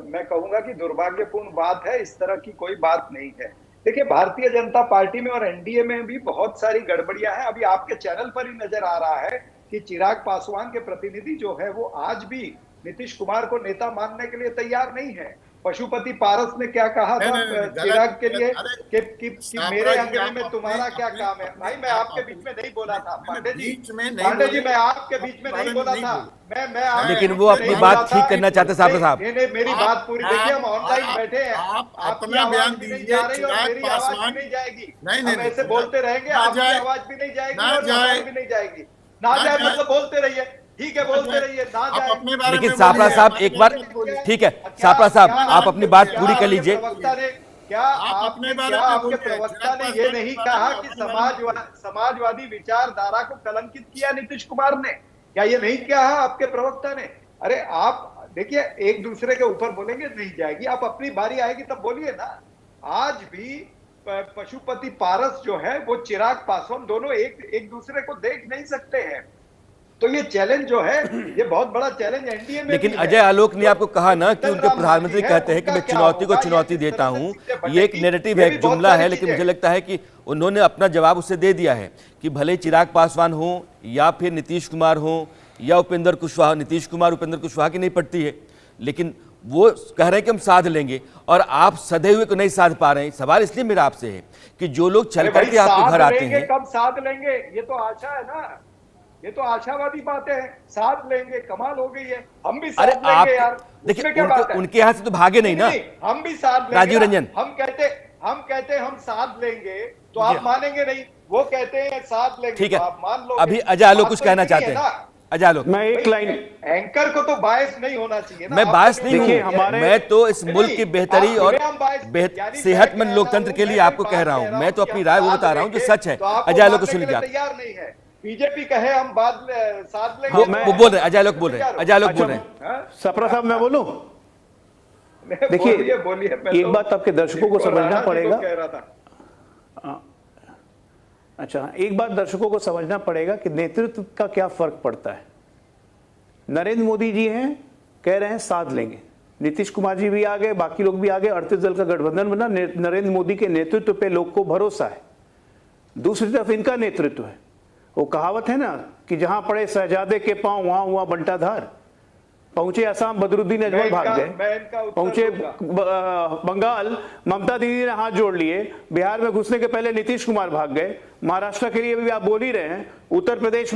S2: मैं कहूंगा कि दुर्भाग्यपूर्ण बात है, इस तरह की कोई बात नहीं है। देखिए, भारतीय जनता पार्टी में और एनडीए में भी बहुत सारी गड़बड़ियां हैं। अभी आपके चैनल पर ही नजर आ रहा है कि चिराग पासवान के प्रतिनिधि जो है वो आज भी नीतीश कुमार को नेता मानने के लिए तैयार नहीं है। पशुपति पारस ने क्या कहा था चिराग के लिए कि मेरे अंगने में तुम्हारा क्या काम है? भाई मैं आपके बीच में नहीं बोला था पांडे जी, मैं आपके बीच में नहीं बोला था। मैं
S1: लेकिन वो अपनी बात ठीक करना चाहते साहब साहब।
S2: मेरी बात पूरी देखिए, हम ऑनलाइन बैठे हैं,
S5: आप
S2: आपकी
S5: अपना
S2: आवाज
S5: बयान
S2: भी नहीं
S5: दीजिए।
S2: जा रही और
S5: चिराग
S2: मेरी आवाज
S5: पासवान
S2: भी नहीं जाएगी।
S5: नहीं,
S2: हम ऐसे बोलते रहेंगे,
S5: ना
S2: आपकी
S5: जाए,
S2: आवाज भी नहीं जाएगी
S5: ना
S2: और
S5: जाए,
S2: आवाज भी नहीं जाएगी। ना जाए मतलब बोलते रहिए, ठीक है बोलते रहिए, ना
S5: आप
S2: जाए।
S5: अपने बारे
S1: लेकिन
S5: में
S1: सापड़ा
S5: बोलिए,
S1: साहब
S5: अपने
S1: एक बार
S5: बारे में बोलिए।
S1: ठीक है, सापड़ा साहब आप अपनी बात पूरी कर लीजिए।
S2: क्या
S5: आप अपने बारे में
S2: आपके
S5: बोलिए।
S2: प्रवक्ता ने
S5: चिराग
S2: ये
S5: पासवान
S2: नहीं
S5: के बारे
S2: कहा
S5: में
S2: कि
S5: अपने बारे में
S2: समाजवादी विचारधारा को कलंकित किया नीतीश कुमार ने? क्या ये नहीं कहा आपके प्रवक्ता ने? अरे आप देखिए, एक दूसरे के ऊपर बोलेंगे नहीं जाएगी, आप अपनी बारी आएगी तब बोलिए ना। आज भी पशुपति पारस जो है वो चिराग पासवान दोनों एक दूसरे को देख नहीं सकते हैं। तो ये चैलेंज जो है ये बहुत बड़ा चैलेंज एनडीए में
S1: लेकिन
S2: भी है।
S1: अजय आलोक ने आपको कहा ना कि उनके
S2: राम
S1: प्रधानमंत्री
S2: है,
S1: कहते हैं कि
S2: उनका
S1: मैं
S2: क्या
S1: चुनौती को
S2: होगा,
S1: चुनौती
S2: ये किस
S1: देता
S2: तरह से
S1: हूं।
S2: सीटें
S1: ये एक
S2: बटेगी,
S1: नैरेटिव
S2: ये
S1: है,
S2: भी
S1: एक
S2: बहुत
S1: जुमला
S2: सारी
S1: है, लेकिन
S2: चीजें
S1: मुझे लगता है कि उन्होंने अपना जवाब उससे दे दिया है कि भले चिराग पासवान हो या फिर नीतीश कुमार हो या उपेंद्र कुशवाहा। नीतीश कुमार उपेंद्र कुशवाहा की नहीं पड़ती है, लेकिन वो कह रहे हैं कि हम साध लेंगे और आप सधे हुए को नहीं साध पा रहे हैं। सवाल इसलिए मेरा आपसे है कि जो लोग चल
S2: अरे भाई
S1: करके आपके
S2: साथ
S1: घर आते
S2: लेंगे,
S1: हैं,
S2: कब साथ लेंगे? ये तो आशा है ना, ये तो आशावादी बातें हैं। साथ लेंगे, कमाल हो गई है। हम भी
S1: अरे
S2: साथ
S1: आप
S2: लेंगे यार,
S1: देखिए
S2: उसमें क्या बात है?
S1: उनके यहाँ से तो भागे नहीं ना।
S2: हम भी साथ लेंगे
S1: राजीव
S2: ना।
S1: रंजन।
S2: हम कहते हम साथ लेंगे तो आप मानेंगे नहीं। वो कहते हैं साथ लेंगे
S1: ठीक है,
S2: तो आप मान लो।
S1: अभी अजय आलोक कुछ कहना चाहते हैं। अजय आलोक,
S4: मैं एक लाइन,
S2: एंकर को तो बायस नहीं होना चाहिए ना।
S1: मैं
S2: आप
S1: बायस
S2: तो
S1: नहीं
S4: देखिए,
S1: हूं,
S4: हमारे-
S1: मैं तो इस
S2: नहीं,
S1: मुल्क की बेहतरी
S2: आप
S1: और
S2: खुलेआम बायस, यानी
S1: सेहतमंद
S2: मैं
S1: लोकतंत्र के
S2: कह
S1: लिए
S2: रहा हूं,
S1: आपको
S2: मैं
S1: कह रहा
S2: बात
S1: हूं। मैं तो
S2: कि
S1: अपनी
S2: हम
S1: राय वो
S2: साथ
S1: बता रहा हूं जो
S2: लेंगे,
S1: सच है।
S2: तो आपको
S1: अजय आलोक को
S2: मानने
S1: सुन
S2: के
S1: लीजिए
S2: लिए
S1: आप।
S2: तैयार नहीं है। बीजेपी कहे हम बाद साथ लेंगे,
S1: वो बोल रहे हैं, अजय आलोक बोल रहे हैं, अजय आलोक बोल रहे हैं।
S2: हाँ?
S4: सपरा साहब मैं बोलूं? देखिए,
S2: बोलिए
S4: एक बात आपके दर्शकों को समझना पड़ेगा।
S2: कह रहा था
S4: अच्छा, एक बात दर्शकों को समझना पड़ेगा कि नेतृत्व का क्या फर्क पड़ता है। नरेंद्र मोदी जी हैं, कह रहे हैं साथ लेंगे, नीतीश कुमार जी भी आ गए, बाकी लोग भी आ गए, 38 दल का गठबंधन बना, नरेंद्र मोदी के नेतृत्व पे लोग को भरोसा है। दूसरी तरफ इनका नेतृत्व है। वो कहावत है ना कि जहां पड़े शहजादे के पांव वहां हुआ बंटाधार। पहुंचे असम, बदरुद्दीन अजमल भाग गए। पहुंचे बंगाल, ममता दीदी ने हाथ जोड़ लिए। बिहार में घुसने के पहले नीतीश कुमार भाग गए। महाराष्ट्र के लिए भी आप बोल ही रहे हैं। उत्तर प्रदेश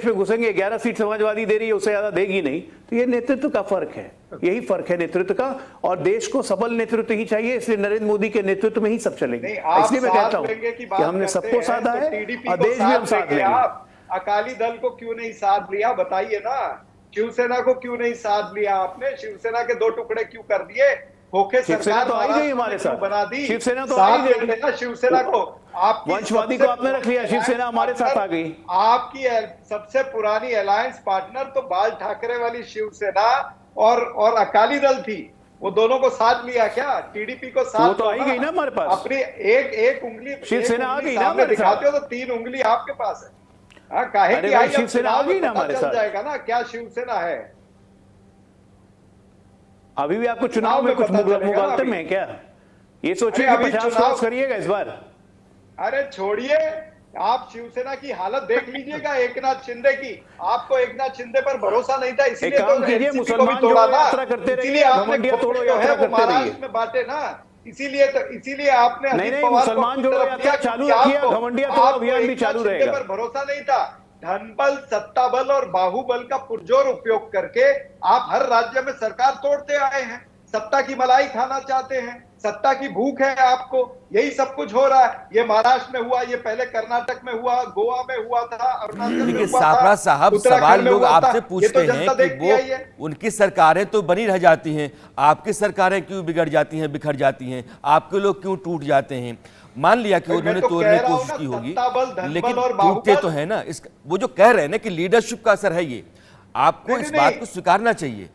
S4: में घुसेंगे, 11 सीट समाजवादी दे रही है, उससे ज्यादा देगी नहीं। तो ये नेतृत्व का फर्क है, यही फर्क है नेतृत्व का। और देश को सबल नेतृत्व ही चाहिए, इसलिए नरेंद्र मोदी के नेतृत्व में ही सब चलेंगे। इसलिए मैं कहता हूं कि हमने सबको साधा है और देश भी हम साथ लेंगे।
S2: अकाली दल को क्यों नहीं साथ लिया बताइए ना? शिवसेना को क्यों नहीं साथ लिया आपने? शिवसेना के 2 टुकड़े क्यों कर दिए? होके सरकार
S4: तो आई गई हमारे साथ,
S2: बना दी।
S4: शिवसेना तो आई गई
S2: ना शिवसेना को। आपकी
S4: वंशवादी को आपने रख लिया, शिवसेना हमारे साथ आ गई।
S2: आपकी सबसे पुरानी अलायंस पार्टनर तो बाल ठाकरे वाली शिवसेना और अकाली दल थी। वो दोनों को साथ लिया क्या? टीडीपी को साथ?
S4: वो तो आई गई ना हमारे पास।
S2: अपनी एक उंगली
S4: शिवसेना आ गई ना
S2: सामने
S4: हमारे साथ।
S2: दिखाते हो तो 3 उंगली आपके पास है। काहे
S4: अरे
S2: की
S4: भाई,
S2: आई?
S4: शिवसेना आ गई ना हमारे
S2: चल
S4: साथ।
S2: जाएगा ना क्या शिवसेना है।
S4: अभी भी आपको चुनाव में कुछ मुगालते में है क्या? ये सोचिए कि 50 क्रॉस करिएगा इस बार।
S2: अरे छोड़िए, आप शिवसेना की हालत देख लीजिएगा एकनाथ शिंदे की। आपको एकनाथ शिंदे पर भरोसा नहीं था, इसीलिए
S4: काम कीजिए, मुसलमान जोड़ो यात्रा करते रहिए, घमंडिया तोड़ो यात्रा करते रहिए।
S2: में बांटे ना, इसीलिए आपने
S4: नहीं, मुसलमान जोड़ो यात्रा चालू रखिए, घमंडिया तोड़ो अभियान भी चालू रहेगा।
S2: पर भरोसा नहीं था। धनबल, सत्ता बल और बाहुबल का पुरजोर उपयोग करके आप हर राज्य में सरकार तोड़ते आए हैं। सत्ता की मलाई खाना चाहते हैं, सत्ता की भूख है आपको, यही सब कुछ हो रहा है। ये महाराष्ट्र में हुआ, ये पहले कर्नाटक में हुआ, गोवा में हुआ था, अरुणाचल में हुआ था,
S1: सापड़ा साहब, सवाल लोग आपसे पूछते हैं कि
S2: वो
S1: उनकी सरकारें तो बनी रह जाती हैं, आपकी सरकारें क्यों बिगड़ जाती हैं, बिखर जाती हैं, आपके लोग क्यों टूट जाते हैं? मान लिया कि उन्होंने तोड़ने की कोशिश की होगी, लेकिन टूटते तो है ना। इसका वो जो कह रहे हैं ना कि लीडरशिप का असर है, ये आपको इस बात को स्वीकारना चाहिए।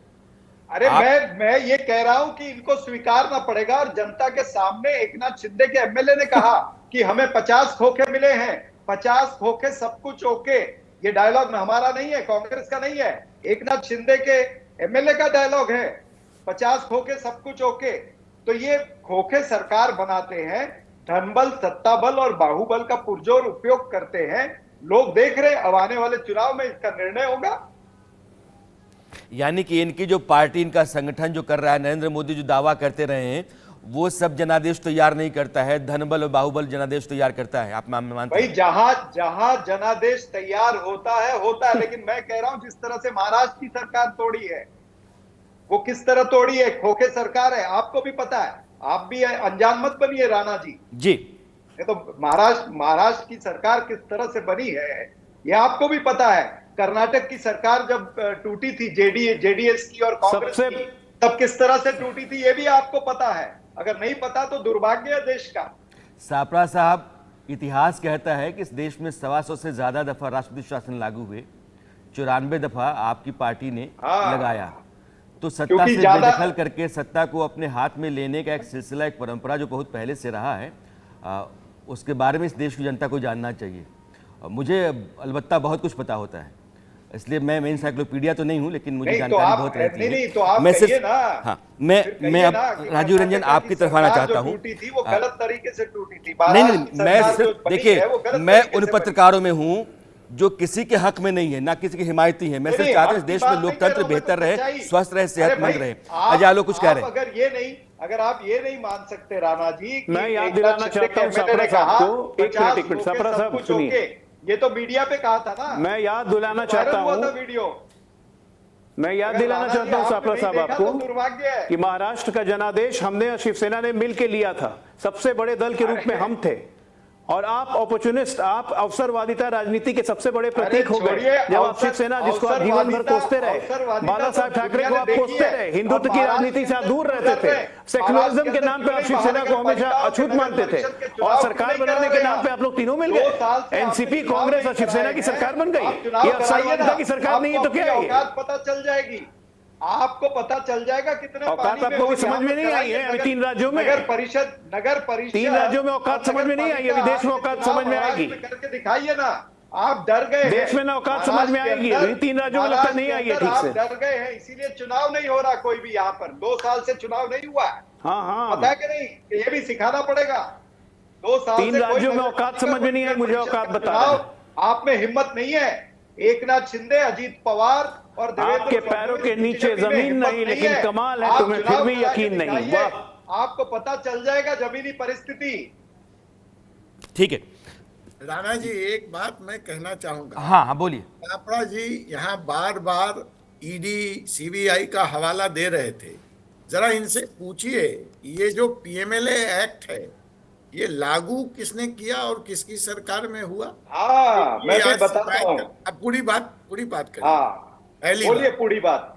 S2: अरे मैं ये कह रहा हूं कि इनको स्वीकारना पड़ेगा। और जनता के सामने एकनाथ शिंदे के एमएलए ने कहा कि हमें 50 खोखे मिले हैं, 50 खोखे सब कुछ ओके। ये डायलॉग हमारा नहीं है, कांग्रेस का नहीं है, एकनाथ शिंदे के एमएलए का डायलॉग है। 50 खोखे सब कुछ ओके। तो ये खोखे सरकार बनाते हैं, धनबल, सत्ता बल और बाहुबल का पुरजोर उपयोग करते हैं। लोग देख रहे हैं, अब आने वाले चुनाव में इसका निर्णय होगा।
S1: यानी कि इनकी जो पार्टी, इनका संगठन जो कर रहा है, नरेंद्र मोदी जो दावा करते रहे हैं, वो सब जनादेश तैयार नहीं करता है, धनबल और बाहुबल जनादेश तैयार करता है। आप मानते
S2: भाई
S1: हैं?
S2: जहां जनादेश तैयार होता है, लेकिन मैं कह रहा हूं जिस तरह से महाराष्ट्र की सरकार तोड़ी है, वो किस तरह तोड़ी है, खोखे सरकार है, आपको भी पता है, आप भी अनजान मत बनिए राणा जी।
S1: जी,
S2: ये तो महाराष्ट्र की सरकार किस तरह से बनी है ये आपको भी पता है। कर्नाटक की सरकार जब टूटी थी जेडीएस की और कांग्रेस की, तब किस तरह से टूटी थी ये भी आपको पता है। अगर नहीं पता तो दुर्भाग्य है देश का।
S1: सापड़ा साहब, इतिहास कहता है कि इस देश में 125 से ज्यादा दफा राष्ट्रपति शासन लागू हुए, 94 दफा आपकी पार्टी ने लगाया। तो सत्ता से बेदखल करके सत्ता को अपने हाथ में लेने का एक सिलसिला, एक परंपरा जो बहुत पहले से रहा है, उसके बारे में इस देश की जनता को जानना चाहिए। मुझे अलबत्ता बहुत कुछ पता होता है, इसलिए मैं एनसाइक्लोपीडिया तो नहीं हूं, लेकिन मुझे जानकारी बहुत रहती है।
S2: तो आप
S1: मैं
S2: कहिए
S1: सिर्फ
S2: ना,
S1: मैं अब राजीव रंजन आपकी तरफ आना चाहता हूं।
S2: टूटी थी वो गलत तरीके से टूटी थी।
S1: नहीं, मैं सिर्फ देखिए, मैं उन पत्रकारों में हूं जो किसी के हक में नहीं है, ना किसी के हिमायती है। मैं सिर्फ चाहता हूं इस देश में लोकतंत्र बेहतर रहे, स्वस्थ रहे, सेहतमंद रहे। अजालो कुछ कह रहे हैं।
S2: अगर आप ये नहीं मान सकते राणा जी,
S4: मैं याद दिलाना चाहता हूं सापड़ा साहब को, एक मिनट सापड़ा साहब सुनिए,
S2: ये तो मीडिया पे कहा था ना।
S4: मैं याद दिलाना चाहता हूं,
S2: वीडियो
S4: मैं याद दिलाना चाहता हूं सापड़ा साहब आपको
S2: दुर्भाग्य है
S4: कि महाराष्ट्र का जनादेश हमने और शिवसेना ने मिलकर लिया था। सबसे बड़े दल के रूप में हम थे, और आप ऑपर्चुनिस्ट, आप अवसरवादिता राजनीति के सबसे बड़े प्रतीक हो गए। जब आप शिवसेना, जिसको आप जीवन भर कोसते रहे, बाला साहब ठाकरे को आप कोसते रहे, हिंदुत्व की राजनीति से आप दूर रहते थे, सेक्युलरिज्म के नाम पे आप शिवसेना को हमेशा अछूत मानते थे, और सरकार बनाने के नाम पे आप लोग तीनों मिल गए। एनसीपी, कांग्रेस और शिवसेना की सरकार बन गई। ये अवसरवादिता की सरकार नहीं है तो क्या है?
S2: पता चल जाएगी, आपको पता चल जाएगा कितने
S4: औकात आपको भी समझ में नहीं आई है। अभी 3 राज्यों में
S2: नगर परिषद
S4: 3 राज्यों में औकात समझ में नहीं आई। अभी देश में औकात समझ में आएगी।
S2: करके दिखाइए ना, आप डर गए।
S4: देश में ना औकात समझ में आएगी। अभी 3 राज्यों में लगता नहीं आई है ठीक से।
S2: डर गए हैं, इसीलिए चुनाव नहीं हो रहा कोई भी यहाँ पर। 2 साल से चुनाव नहीं हुआ।
S4: हाँ,
S2: पता है कि नहीं, ये भी सिखाना पड़ेगा। 2 साल
S4: 3 राज्यों में औकात समझ में नहीं आई, मुझे औकात बता रहे हैं।
S2: आप में हिम्मत नहीं है। एकनाथ शिंदे, अजीत पवार और
S4: आपके पैरों के नीचे जमीन नहीं, लेकिन कमाल है तुम्हें फिर भी यकीन नहीं। वाह,
S2: आपको पता चल जाएगा जमीनी परिस्थिति।
S1: ठीक है
S5: राणा जी, एक बात मैं कहना चाहूंगा।
S1: हाँ, बोलिए।
S5: छापड़ा जी यहाँ बार बार ईडी सीबीआई का हवाला दे रहे थे। जरा इनसे पूछिए, ये जो पीएमएलए एक्ट है, ये लागू किसने किया और किसकी सरकार में हुआ?
S2: मैं भी बताता हूं।
S5: अब पूरी बात करें। पहली
S2: बोलिए, पूरी बात।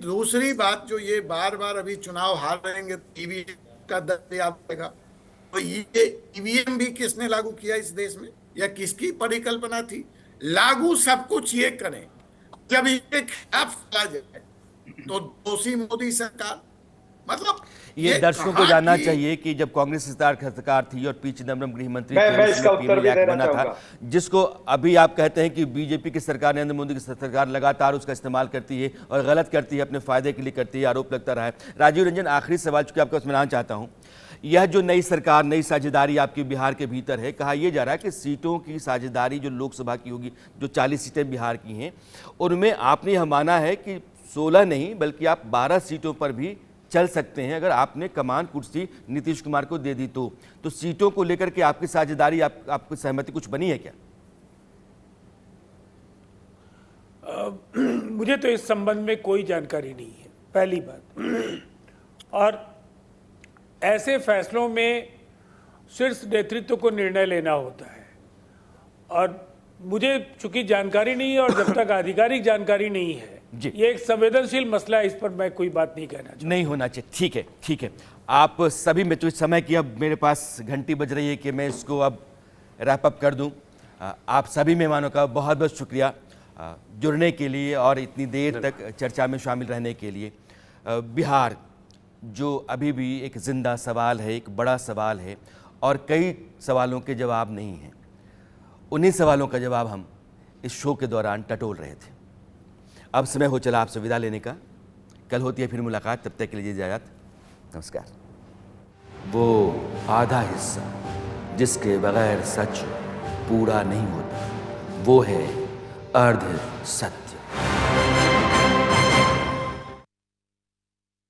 S5: दूसरी बात जो ये बार बार अभी चुनाव हार रहेंगे, ईवीएम का दर याद रहेगा, तो ये ईवीएम भी किसने लागू किया इस देश में, या किसकी परिकल्पना थी? लागू सब कुछ ये करें, जब इसके खिलाफ चला जाए तो दोषी मोदी सरकार। मतलब
S1: ये दर्शकों को जानना चाहिए कि जब कांग्रेस सरकार थी और पी चिदम्बरम गृह मंत्री बना था, जिसको अभी आप कहते हैं कि बीजेपी की सरकार, नरेंद्र मोदी की सरकार लगातार उसका इस्तेमाल करती है और गलत करती है, अपने फायदे के लिए करती है, आरोप लगता रहा है। राजीव रंजन, आखिरी सवाल चूंकि आपको सुनाना चाहता हूं, यह जो नई सरकार, नई साझेदारी आपकी बिहार के भीतर है, कहा यह जा रहा है कि सीटों की साझेदारी जो लोकसभा की होगी, जो 40 सीटें बिहार की हैं, उनमें आपने यह माना है कि 16 नहीं बल्कि आप 12 सीटों पर भी चल सकते हैं अगर आपने कमान कुर्सी नीतीश कुमार को दे दी तो सीटों को लेकर के आपकी साझेदारी, आपकी सहमति कुछ बनी है क्या?
S3: मुझे तो इस संबंध में कोई जानकारी नहीं है, पहली बात। और ऐसे फैसलों में शीर्ष नेतृत्व को निर्णय लेना होता है, और मुझे चूंकि जानकारी नहीं है और जब तक आधिकारिक जानकारी नहीं है, ये एक संवेदनशील मसला है, इस पर मैं कोई बात नहीं कहना चाहता।
S1: नहीं होना चाहिए। ठीक है। आप सभी में तो इस समय की अब मेरे पास घंटी बज रही है कि मैं इसको अब रैप अप कर दूं। आप सभी मेहमानों का बहुत बहुत शुक्रिया जुड़ने के लिए और इतनी देर तक चर्चा में शामिल रहने के लिए। बिहार जो अभी भी एक जिंदा सवाल है, एक बड़ा सवाल है, और कई सवालों के जवाब नहीं हैं। उन्हीं सवालों का जवाब हम इस शो के दौरान टटोल रहे थे। अब समय हो चला आपसे विदा लेने का। कल होती है फिर मुलाकात, तब तक के लिए इजाज़त, नमस्कार। वो आधा हिस्सा जिसके बगैर सच पूरा नहीं होता, वो है अर्ध सत्य।